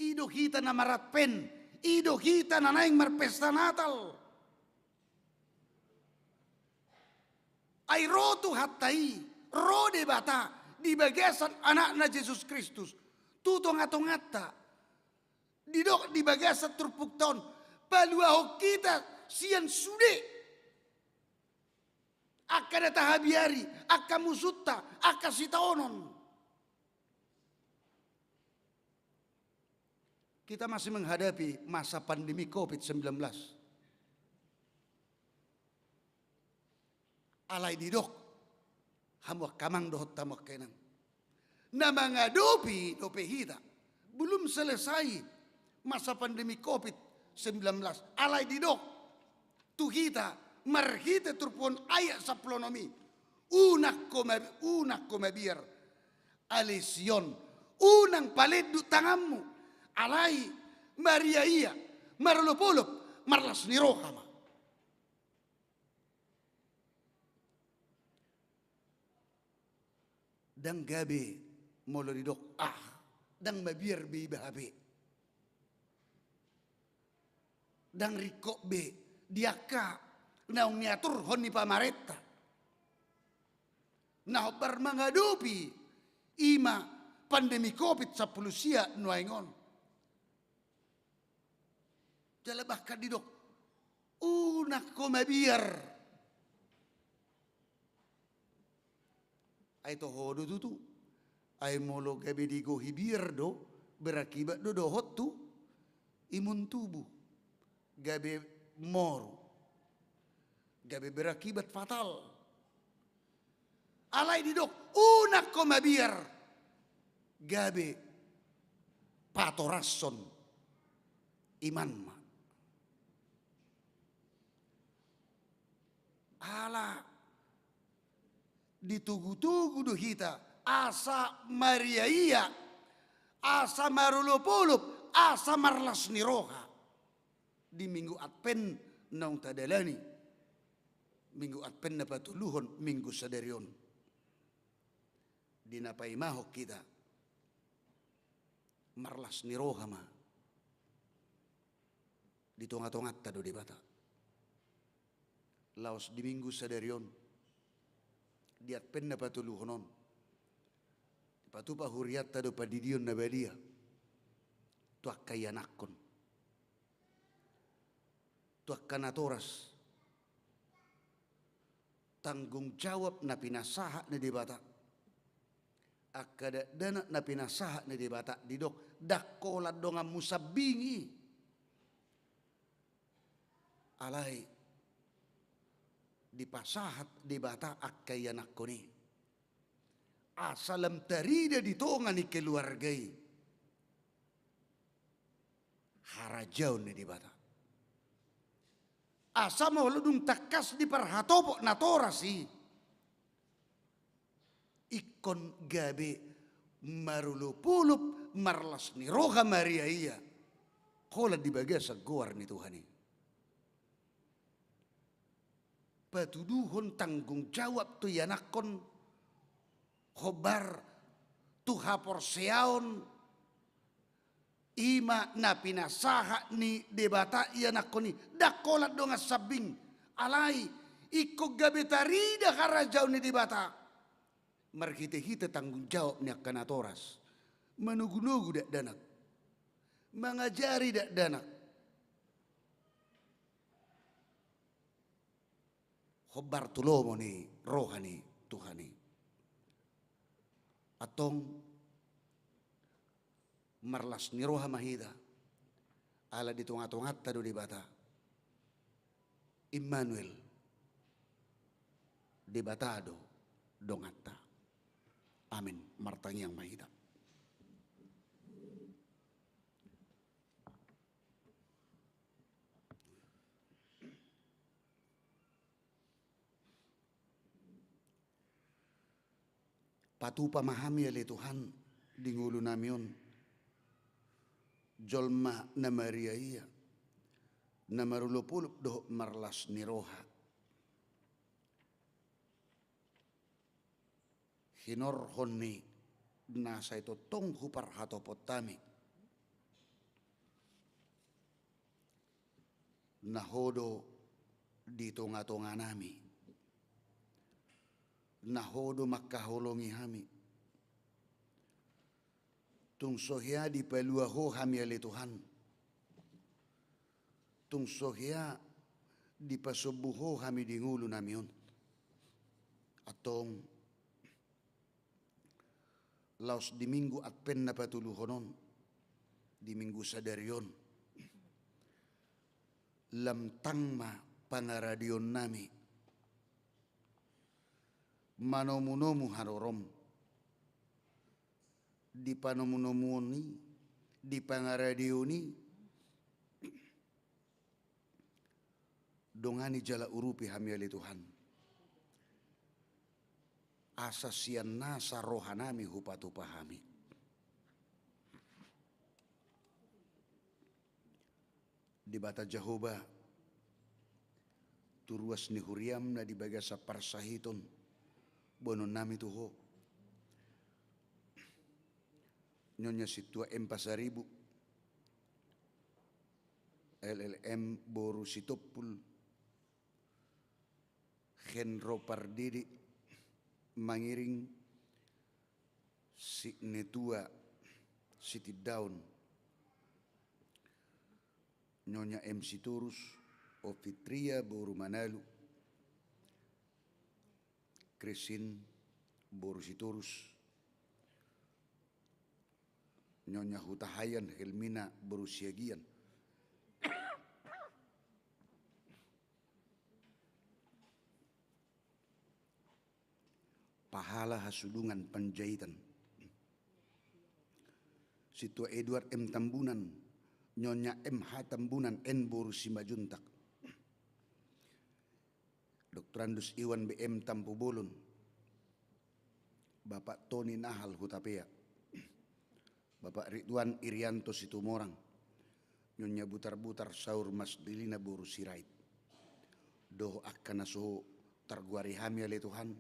Ido kita na maratpen. Ido kita na naing marpesta Natal. Ay rotu hatai. Rode bata. Di bagasan anakna Yesus Kristus. Tutong atong ata. Didok di bagasan turpuk tahun. Paluaho kita sian sude. Aka data habiari. Aka musutta. Aka sitaonon. Kita masih menghadapi masa pandemi COVID-19. Alay didok. Hamuak kamang dohot tamuak kenang. Na mga dopi hita. Belum selesai masa pandemi COVID-19. Alay didok. Tuhita. Marhita turpon ayak sa plonomi. Unak komabir. Alesion. Unang palit du tanganmu. Alay. Maria iya. Marlopolop. Marlas ni rohama. Dan gabe molo didok dan mabir be bahabe dan rikok be diaka naung niatur honi pamareta nah bar mangadopi ima pandemi covid 10 sia nuaingon jalabah kadidok unak ko mabir ay tohodo tutu ay molo gabi digo hibir do berakibat do dohot tu imun tubuh gabi moro gabi berakibat fatal alay didok unak ko mabir gabi patorason iman ma ala ditugu-tugu do hita asa Maria iya asa marulopulup asa marlas ni roha di minggu Advent naung tadalani minggu Advent na patuluhon minggu sadarion dinapai mahok kita marlas ni roha ma ditonga-tongat tado di bata laos di minggu sadarion diat penna patuluhonon patupa huriat tado padidion na badia tuak kayanakon tuak kanatoras tanggung jawab na pinasaha na dibata akada dana na pinasaha na dibata didok dakola donga musabingi alay di pasahat di bata akayanak ko ni. Asalam tarida dito nga ni keluargay. Harajaw ni di bata. Asa mo ludung takas di parhatopo na torasi. Ikon gabi marulupulup marlas ni roha Maria iya. Kola di baga sa guar ni Tuhan ni. Patuduhon tanggung jawab tu yanakon khobar tuha porseaon ima na pinasaha ni debata yanakon ni dakolat donga sabing alay iko gabetarida karajaw ni debata marhite-hite tanggung jawab ni kanatoras manugunugu dak danak mangajari dak danak khobar tulomo ni rohani Tuhani atong marlas ni roha mahida ala ditungat-tungat tado di bata Immanuel di batado dongata amin martangi yang mahida patu pamahami ali Tuhan di ngulu namion jolma na Maria iya na marulupulup doh marlas ni roha hinor honni nasa ito tong hupar hatopot tami nahodo di tonga-tonga nami nahodo makahulongi hami tung sohya di peluaho hami ali Tuhan tung sohya di pasubuho hami di ngulu namion atong laos di minggu adpen na patuluhonon di minggu sadarion lamtang ma pangaradion nami manomunomu harorom di panomunomuni di pangaradioni dongani jala urupi hami ali Tuhan asasian nasa rohanami hupatu pahami di bata Jehovah turuas ni huriam na di bagasa parsahiton bonon nami tuho nyonya situa empasaribu LLM boru sitopul Henro Pardidi mangiring si netua Siti Daun Nyonya MC Turus Ofitria boru Manalu Krisin boru Siturus Nyonya Hutahayan Helmina boru Siagian Pahala Hasudungan Panjaitan Situa Edward M. Tambunan Nyonya MH Tambunan N. Boru Simajuntak Dr. Andus Iwan BM Tampubolon Bapak Tony Nahal Hutapea Bapak Ridwan Irianto Situmorang Nyonya Butar-Butar Saur Mas Dilina Boru Sirait Doh akan naso targuari hami ale Tuhan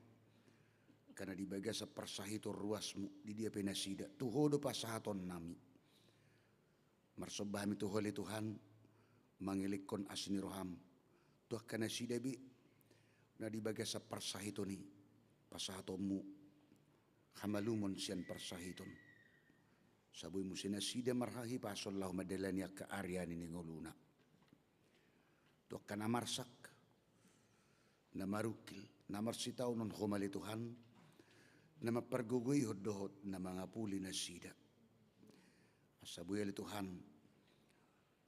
karena di bagasa persahito ruasmu di dia penasida tuhodo pasahaton nami marsobahmi tuhole Tuhan mangilikon asni roham tuh kana sida bi na di bagasa persahito ni pasahatomu hamalumon sian persahiton sabui musina sida marhahi pasallahu madalani ka aryani ni ngoluna tuh kana marsak na marukil na marsitaw non humali Tuhan na mapargugoy hodohot na mga puli na sida. Asabuya li Tuhan,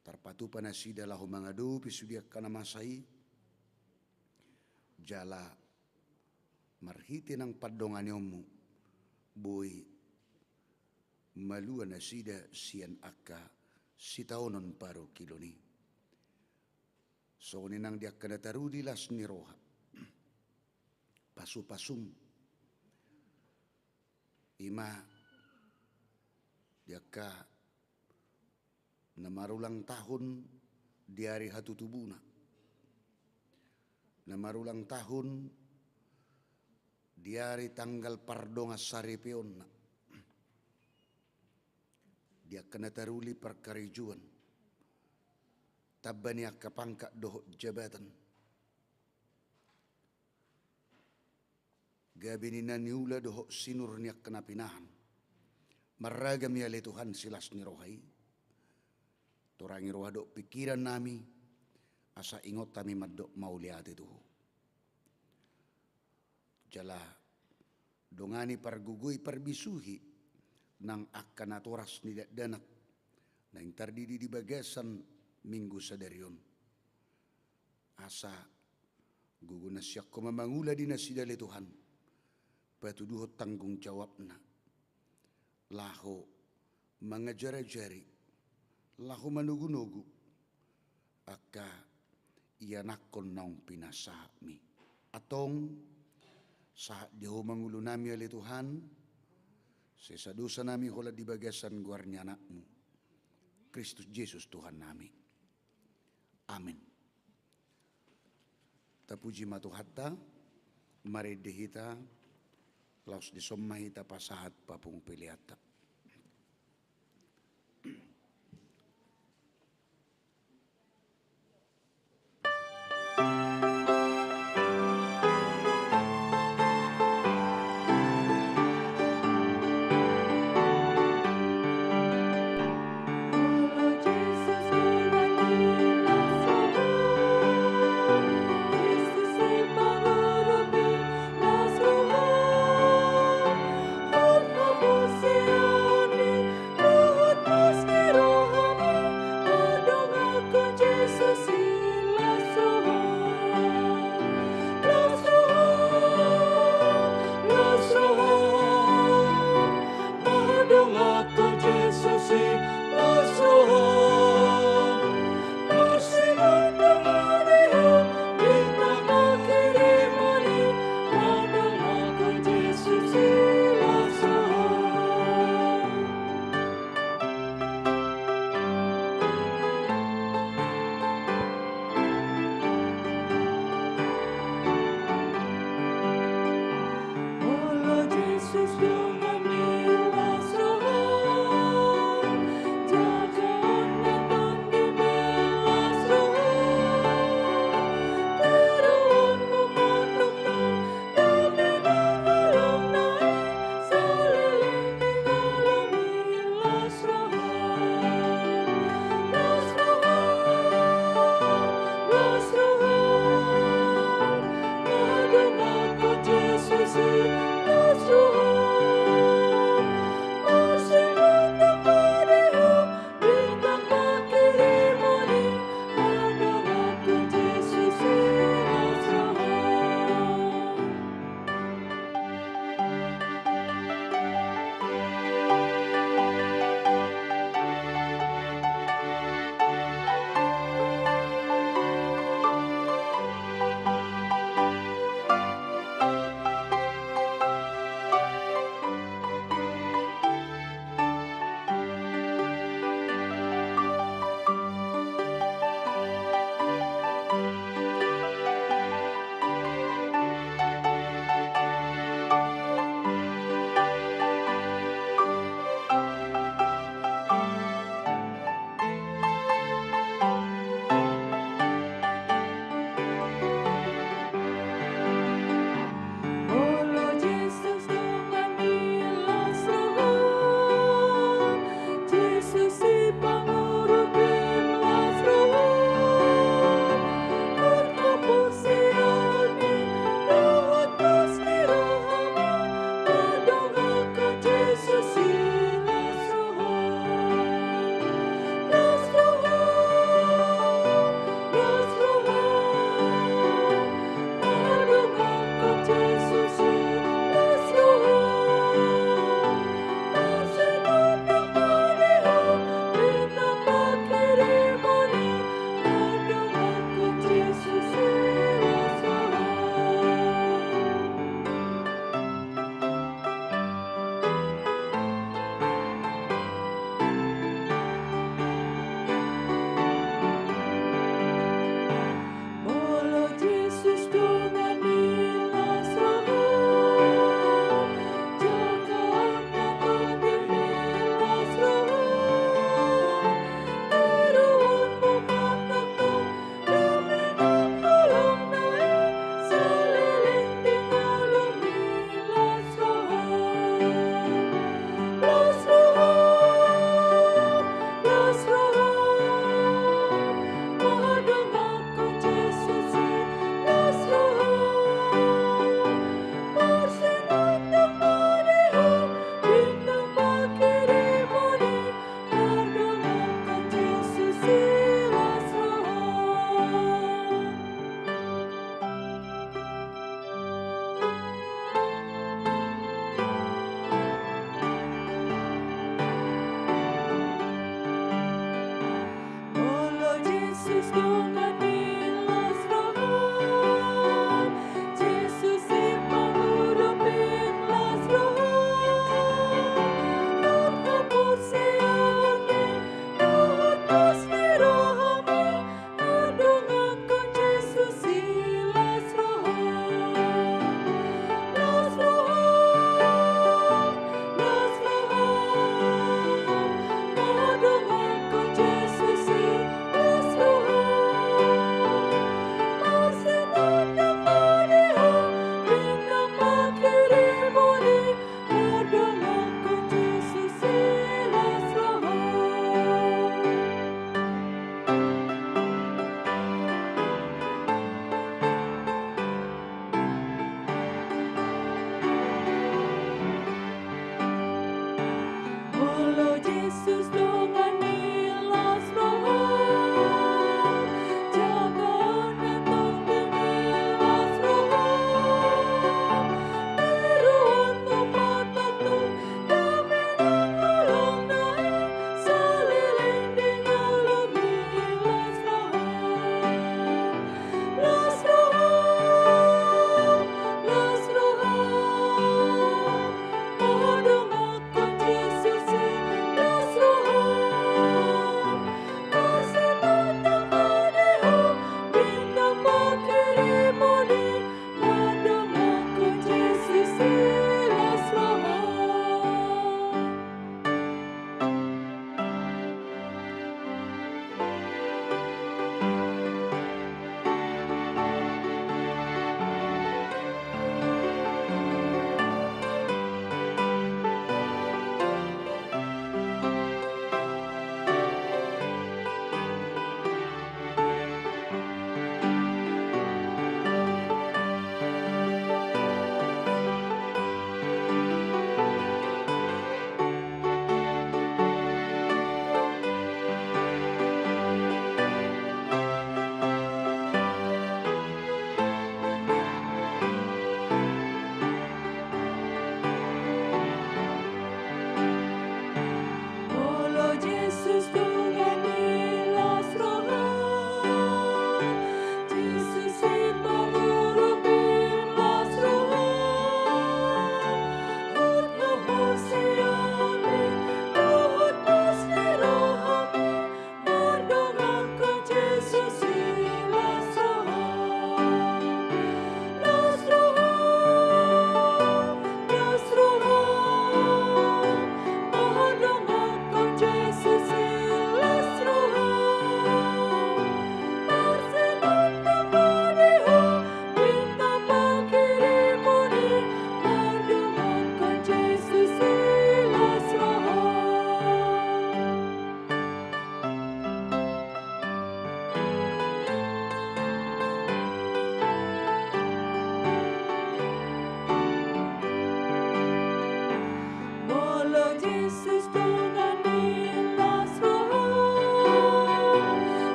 tarpatupa na sida lahu mga dupi sudiak ka na masay, jala marhiti ng padonganyomu, boy malua na sida siyan akka sitaonon paro kiloni. So ninang diak ka natarudilas ni roha, pasupasum, ima diaka na marulang tahun di hari hatutubuna na marulang tahun di hari tanggal pardonga saripeon na diaka nataruli perkarijuan tabani akka pangka doh jabatan gabi ni naniula doho sinur niyak kenapinahan. Maragam ya le Tuhan silas ni rohai. Torangi roha do pikiran nami. Asa ingot kami madok mauliati tuho. Jala dongani pargugui parbisuhi. Nang akan atoras ni danak. Nang tardidi di bagasan minggu sadarion. Asa guguna siyak ko mamangula di nasida le Tuhan. Patuduhot tanggung jawab na. Laho mangajari-jari. Laho manugu-nugu. Aka iyanakon naong pinasami. Atong sa diho mangulunami ali Tuhan. Sesa dosa nami hola di bagasan guarnya anakmu. Kristus Yesus Tuhan nami. Amin. Tapuji matu hatta, mari dehita, laus disomahita pasahat papung piliata. Yesus,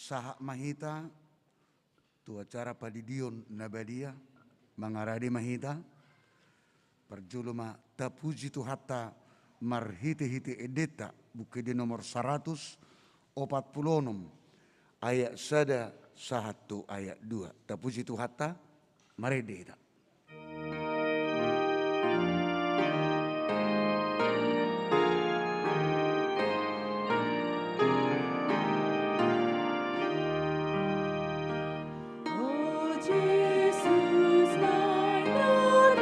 saha mahita tu acara padidion nabadia mangaradi mahita perjuluma tapuji tu hatta marhiti-hiti edeta buku di nomor 146 ayat 1 ayat 2 tapuji tu hatta maredeta. Oh Jesus, my Lord,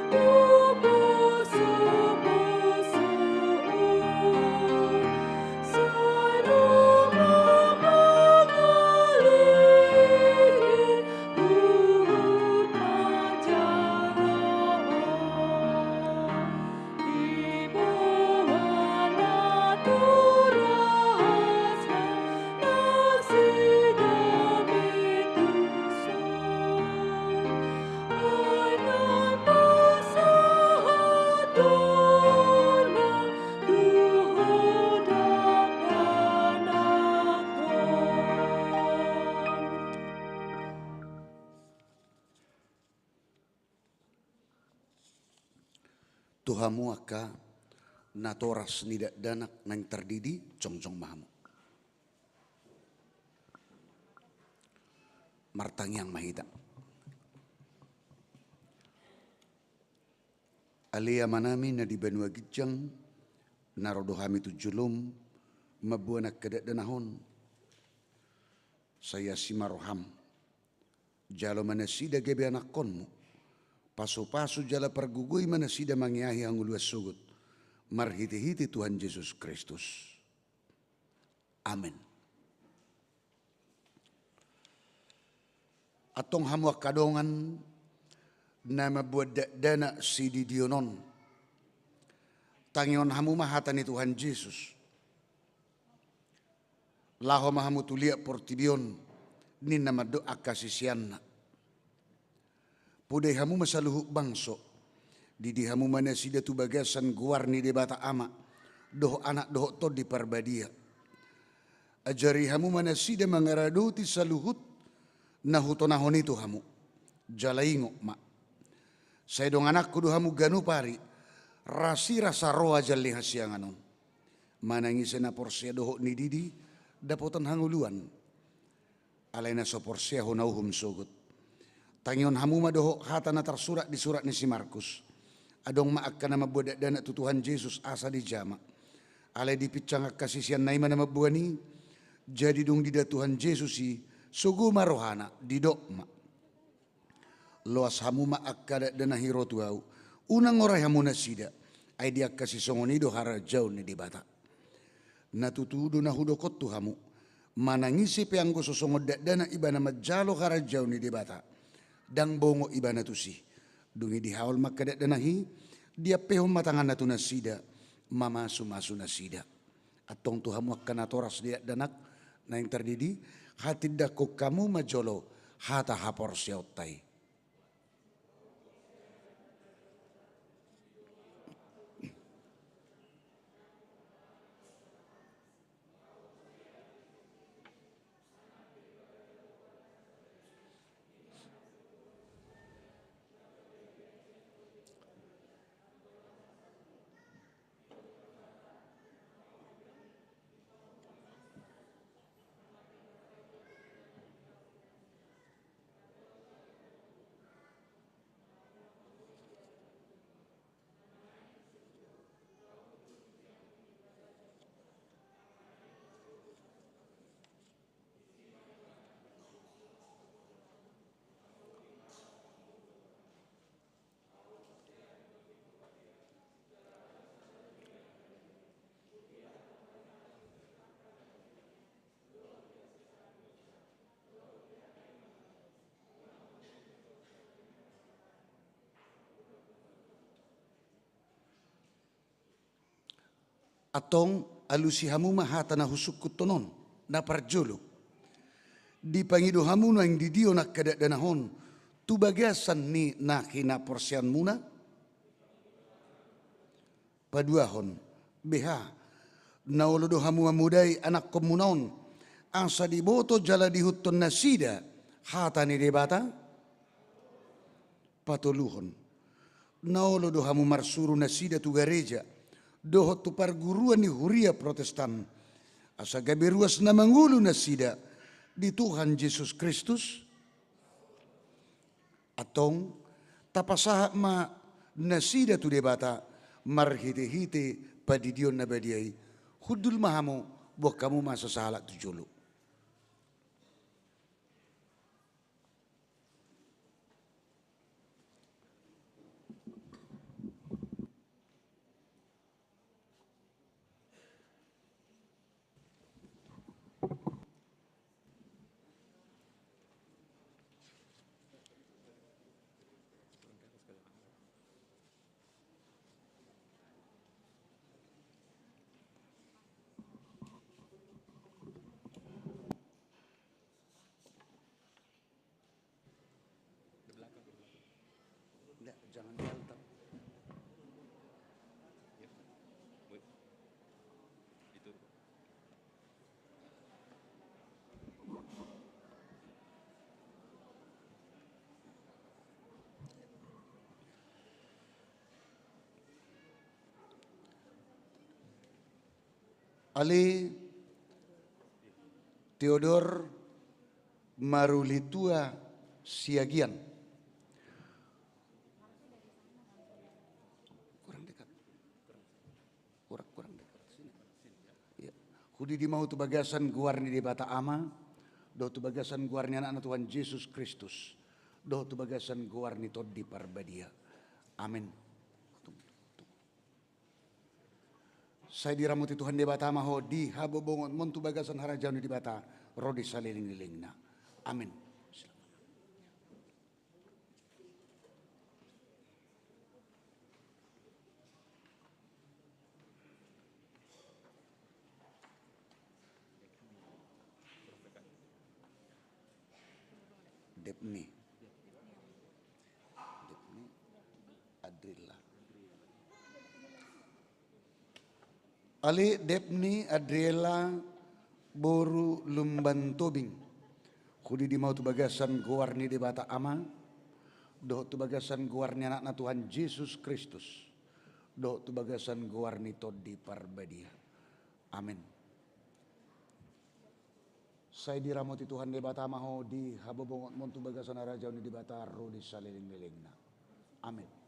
poso, poso, sarong mamangalin, buhut panjaro, ibuan naturas nagsidamit tuson, ay napasahaton ng tuhod ang anak ko. Tuhamu aka natoras nidak danak nang terdidi cong-cong mahamu. Martangyang mahita. Alia manami na di Banua Gijang narodohami tu julum mabuana kedak danahon. Saya simaroham. Jalo manasida gebe anak konmu. Pasu-pasu jala pergugui manasida mangiahi anguluas sugut. Marhiti-hiti Tuhan Yesus Kristus. Amin. Atong hamuak kadongan nama buat dana si didionon. Tangion hamu mahatani Tuhan Yesus. Laho mahamu tulia portibion ni nama doa kasisianna. Pudai hamu masaluhuk bangso. Didi hamu mana sida tu bagasan guarni de bata ama. Doh anak doh tod di parbadia. Ajari hamu mana sida mangaraduti saluhut. Nahutonahon itu hamu. Jalaingo mak. Saya dong anakku do hamu ganu pari. Rasi rasa roa jalli hasianganon. Manangisa na porsia doh ni didi. Dapotan hanguluan. Alaina so porsia honauhum sogut. Tangion hamu madoho hatana tersurat di surat ni si Markus. Adong maak kana mabudak dana tu Tuhan Yesus asa di jama. Alai dipicang kasisian naima nama buani. Jadi dong dida Tuhan Yesus si sugu marohana di dokma. Loas hamu maak kada dana hiro tuau. Unang orai hamu nasida. Ai dia kasih songonido hara jauh ni di bata. Natutudo na hudokot tu hamu. Manangisi peanggo sosongod dana ibana majalo hara jauh ni di bata. Dang bongo ibana tusi. Dungi di haul makadat danahi. Dia pehom matangan natu nasida. Mamasu-masu nasida. Atong tuhamu akan atoras dia danak. Na yang terdidi. Hatidako kamu majolo. Hata hapor siautai. Atong alusihamu mahata na husukut tonon na parjolo. Di pangido hamu na yang didio na kadak danahon. Tu bagasan ni nakina porsian muna. Paduahon beha Nauludu hamu mamudai anak komunaun. Asa diboto jala dihutun nasida. Hatani debata. Patuluhon. Nauludu hamu marsuru nasida tu gereja. Dohot tu perguruan di huria protestan. Asa gaberuas na mangulu nasida. Di Tuhan Yesus Kristus. Atong tapasaha ma nasida tu debata. Marhite-hite padidion na badiai. Hudul mahamu buat kamu masa salah tu julu. Jangan diantar. Ali Theodor Marulitua Siagian. Kurang dekat. Kurang dekat sini. Ya. Hudi di mau tu bagasan guarni di bata ama. Do tu bagasan guarni anak Tuhan Yesus Kristus. Do tu bagasan guarni tod di parbadia. Amin. Saya diramuti Tuhan di bata maho di habobongon montu bagasan harajauni di bata rodi saliling-lilingna. Amin. Depni Adrilla. Ali Depni Adriela Boru Lumban Tobing. Kudi di mau tu bagasan guarni di bata ama. Doh tu bagasan guarni anak Tuhan Yesus Kristus. Doh tu bagasan guarni tod di parbadia. Amin. Saya diramuti Tuhan di bata maho di habobongot montu bagasan arajauni di bata ro di saliling-lilingna. Amin.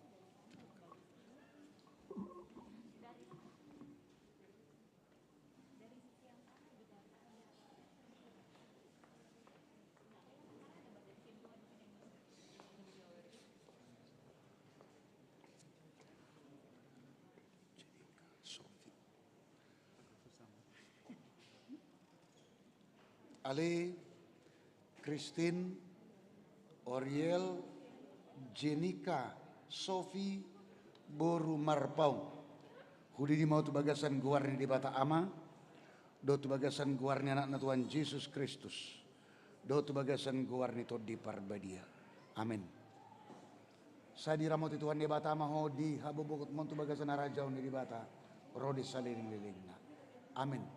Ale, Christine, Oriel, Jenika, Sofi, Boru Marpau. Hudi di mau tu bagasan guarni di bata ama. Do tu bagasan guarni anak Tuhan Yesus Kristus. Do tu bagasan guarni tod di parbadia. Amin. Saya diramuti Tuhan di bata ama ho di habobokot montu bagasan arajaun di bata. Rodi saliling-lilingna. Amin.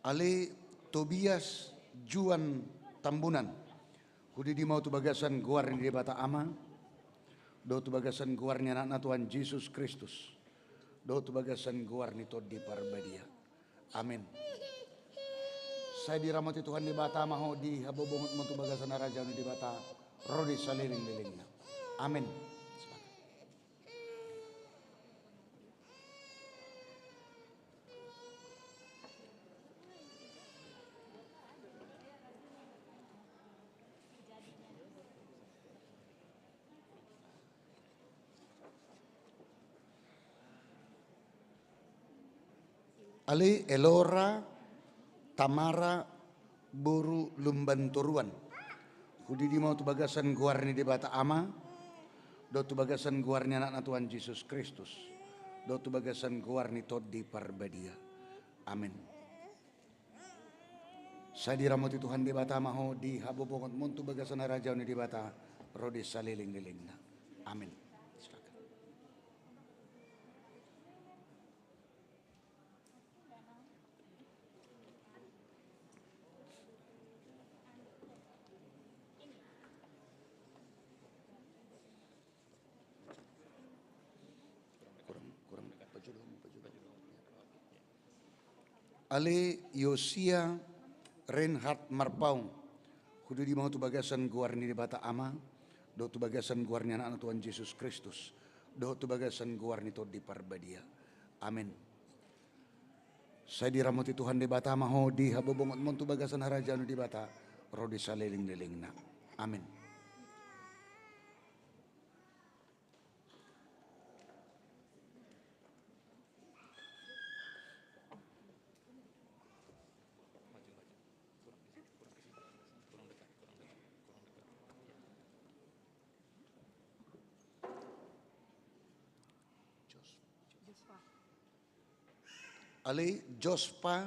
Ali Tobias Juan Tambunan. Hudi di mau tu bagasan guarni di bata ama. Do tu bagasan guarni anak Tuhan Yesus Kristus. Do tu bagasan guarni tod di parbadia. Amin. Saya diramati Tuhan di bata maho di habobongot montu bagasan arajauni di bata rodi saliling-lilingna. Amin. Ali Elora Tamara Boru Lumban Toruan. Hudi di mau tu bagasan guarni di bata ama, do tu bagasan guarni anak Tuhan Yesus Kristus, do tu bagasan guarni tod di parbadia. Amin. Saya diramoti Tuhan di bata maho di habobongot muntu bagasan raja ni di bata rodi saliling-lilingna. Amin. Silakan. Kurang pajul. Ale Yosia Reinhard Marpaung, kudu di mau tu bagasan guarni di bata ama, do tu bagasan guarni anak Tuhan Yesus Kristus, do tu bagasan guarni to di parbadia. Amin. Saya diramoti Tuhan di bata maho di habobongot mon tu bagasan harajanu di bata, rodi saliling-lilingna. Amin. Ale Jospa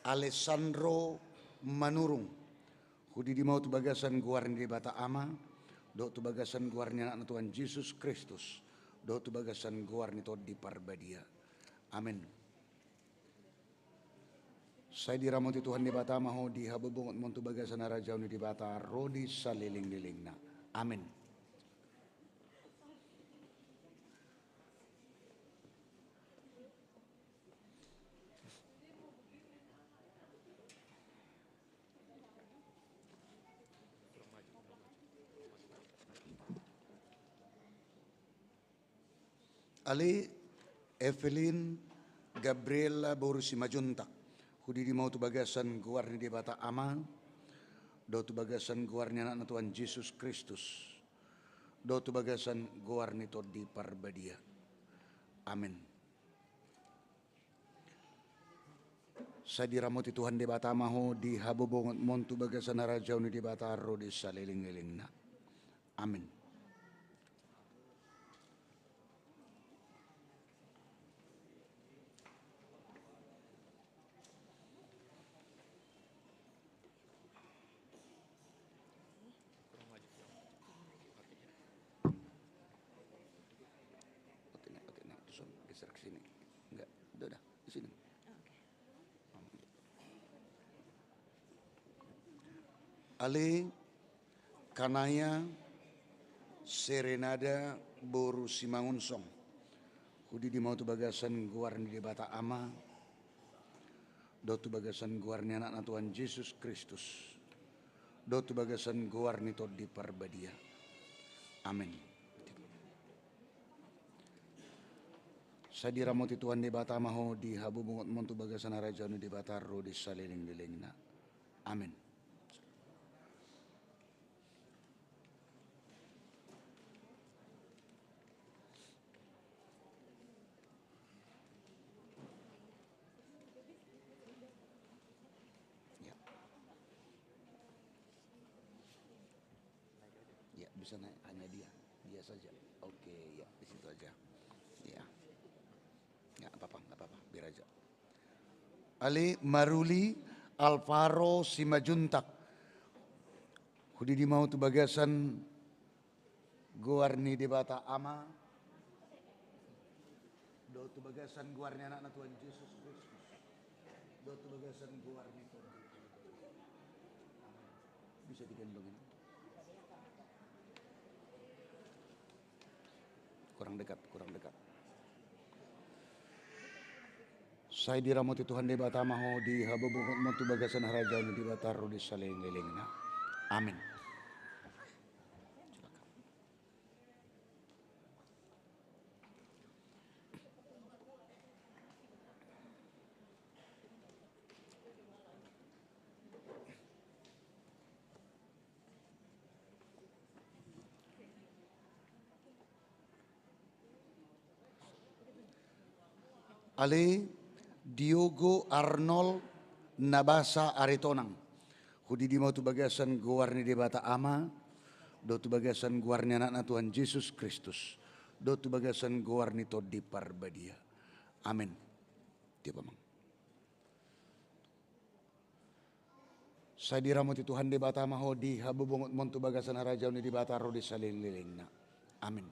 Alessandro Manurung, hudi di mau tu bagasan guarni di bata ama, do tu bagasan guarni anak Tuhan Yesus Kristus, do tu bagasan guarni to di parbadia. Amin. Saya diramoti Tuhan di bata maho di habobongot montu bagasan arajauni di bata rodi saliling-lilingna. Amin. Ali Evelyn Gabriela Borusi Majuntak, hudi di mau tu bagasan guarni di bata ama, do tu bagasan guarni anak Tuhan Yesus Kristus, do tu bagasan guarni to di parbadia. Amin. Saya diramoti Tuhan di bata maho di habobongot montu bagasan arajauni di bata rodi saliling-lilingna. Amin. Geser ke sini. Enggak, udah di sini. Ale Kanaya Serenada Boru Simangunsong, hudi di mau tu bagasan guarni di bata ama, do tu bagasan guarni anak Tuhan Yesus Kristus, do tu bagasan guarni to di parbadia. Amin. Saya diramoti Tuhan di bata maho di habobongot montu bagasan arajanu di bata rodi saliling-lilingna. Amin. Ya, bisa naik hanya dia saja. Oke, ya di situ aja. Ya. Ya, nggak apa-apa, biar aja. Ali Maruli Alvaro Simajuntak, hudi di mau tu bagasan guarni di bata ama, do tu bagasan guarni anak Tuhan Yesus Kristus, do tu bagasan guarni to. Bisa digendongin. Kurang dekat. Saya diramoti Tuhan di bata maho di habobongot montu bagasan harajanu di bata rodi saliling-lilingna. Amin. Ale Diogo Arnold Nabasa Aritonang, Hudi di mau tu bagasan guarni di bata ama, do tu bagasan guarni anak Tuhan Yesus Kristus, do tu bagasan guarni to di parbadia. Amin. Dia pamang. Saya diramut Tuhan di bata mahodi, habubungut montu bagasan harajaw ni di bata rodi salililing na. Amin.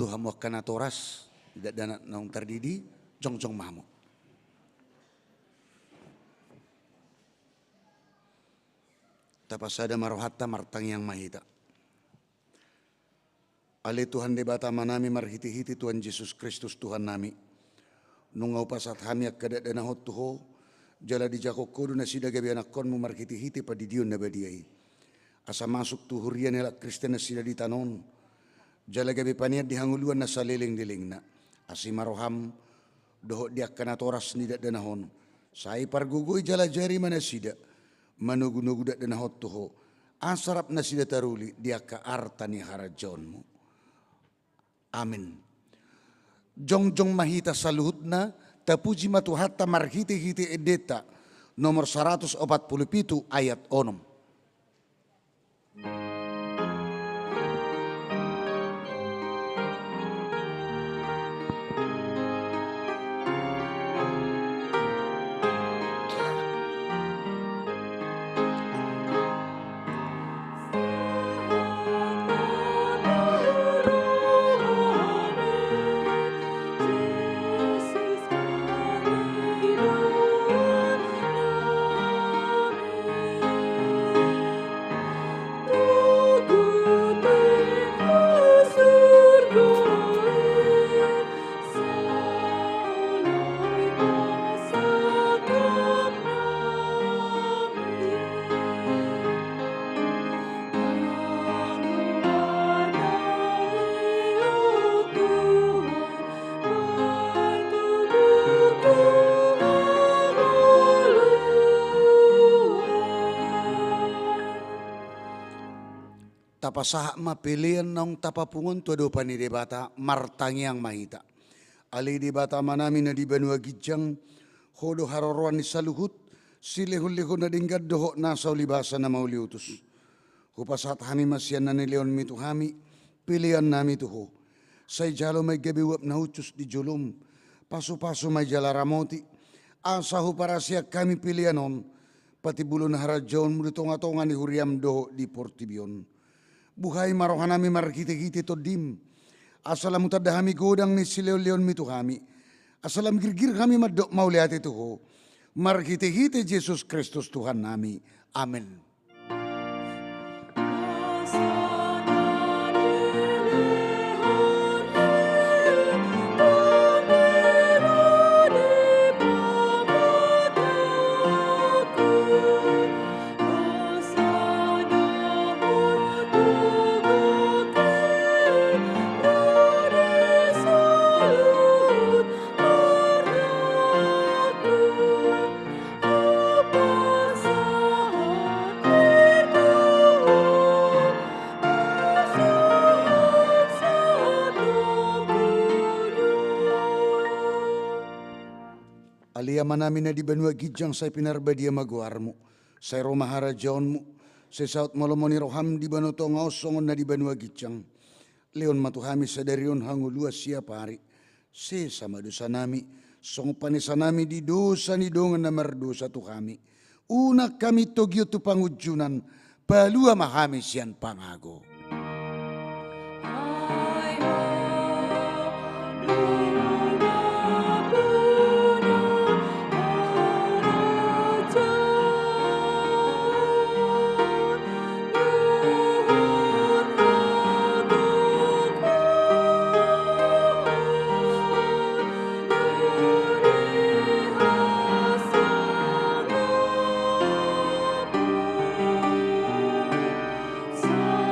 Tuhan mau kena toras, tidak dana naung terdidi, jong mamu. Tapasada marohata martang yang mahita. Ale Tuhan de bata manami marhiti-hiti Tuhan Yesus Kristus Tuhan nami. Nungau pasat hamiak kada dana hot tuho, jala di jako kodu na sida gabi anak konmu marhiti-hiti pa didion na badiai. Asa masuk tuhurian elak Kristen na sida di tanon. Jala gabi paniat dihanguluan na saliling-diling na. Asi maroham doho dia kana toras nidak danahon. Sai pargugoy jala jari mana sida. Manugu-nugu dak danahot tuho. Asarap na sida taruli dia ka arta ni harajonmu. Amin. Jong mahita saluhut na tapuji matuhata marhiti-hiti edeta nomor 147 ayat 6. Tapasah ma pilihan naung tapapungon tu ado pani debata martangiang mahita. Ali debata manami na di Banua Gijang hodo haroroan ni saluhut silehul-lehul na dinggad doho na sa ulibasa na mauliutus. Hupasat hami masyan na nileon mitu hami pilihan nami tuho. Say jalo may gabiwap na hutus di julum paso-paso may jala ramoti. Asa huparasya kami pilihanon pati bulo na harajaon mo ditong-atongan ni huriam doho di Portibion. Buhay marohanami markiti-kiti to dim. Asalam utadahami godang ni sileon-leon mitu kami. Asalam girgir kami madok maulihat itu ho. Markiti-kiti Yesus Kristus Tuhan nami. Amin. Alia manami na di Banua Gijang say pinarbadia maguarmu. Say romahara jaonmu. Say saut molomoni roham di Banoto ngosongon na di Banua Gijang. Leon matuhami sadarion hangulua siapa hari. Se sama dosa nami. Song panisa nami di dosa ni dongan na mardosa tu kami. Una kami togyo tu pangujunan. Palua mahami sian pangago. So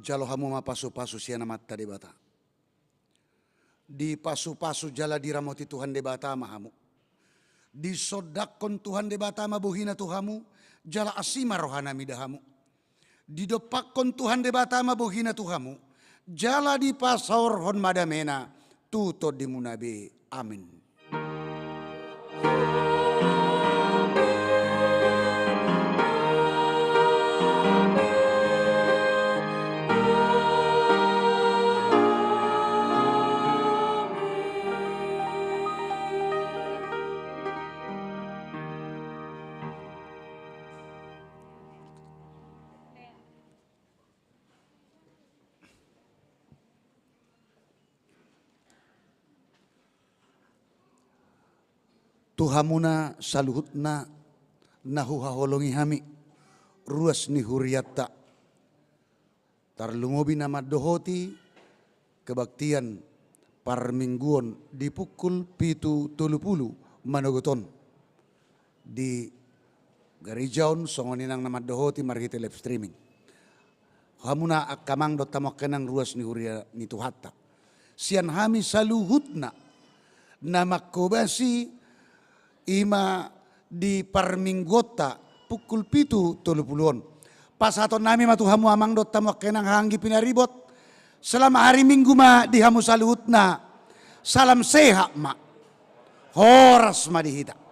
jalo hamu ma pasu-pasu siana matta de bata. Di pasu-pasu jala diramoti Tuhan de bata mahamu. Di sodakon Tuhan de bata ma buhina Tuhamu, jala asima rohana midahamu. Di dopakon Tuhan de bata ma buhina Tuhamu, jala di pasaur hon madamena, tuto di munabe. Amin. Tuhamuna saluhutna nahu haholongi hami ruas ni huriatta tarlungobi nama dohoti kebaktian parmingguon di pukul 7.30 manogoton di Garijaon songoninang nama dohoti marhite live streaming hamuna akamang dot tamokenang ruas ni huria ni tuhatta sian hami saluhutna nama kobasi ima di parminggota pukul 7.30. Pas aton nami matuhamu amang dot tamu kenang hanggi pinaribot. Selama hari Minggu ma dihamu saluhutna. Salam sehat ma. Horas ma dihita.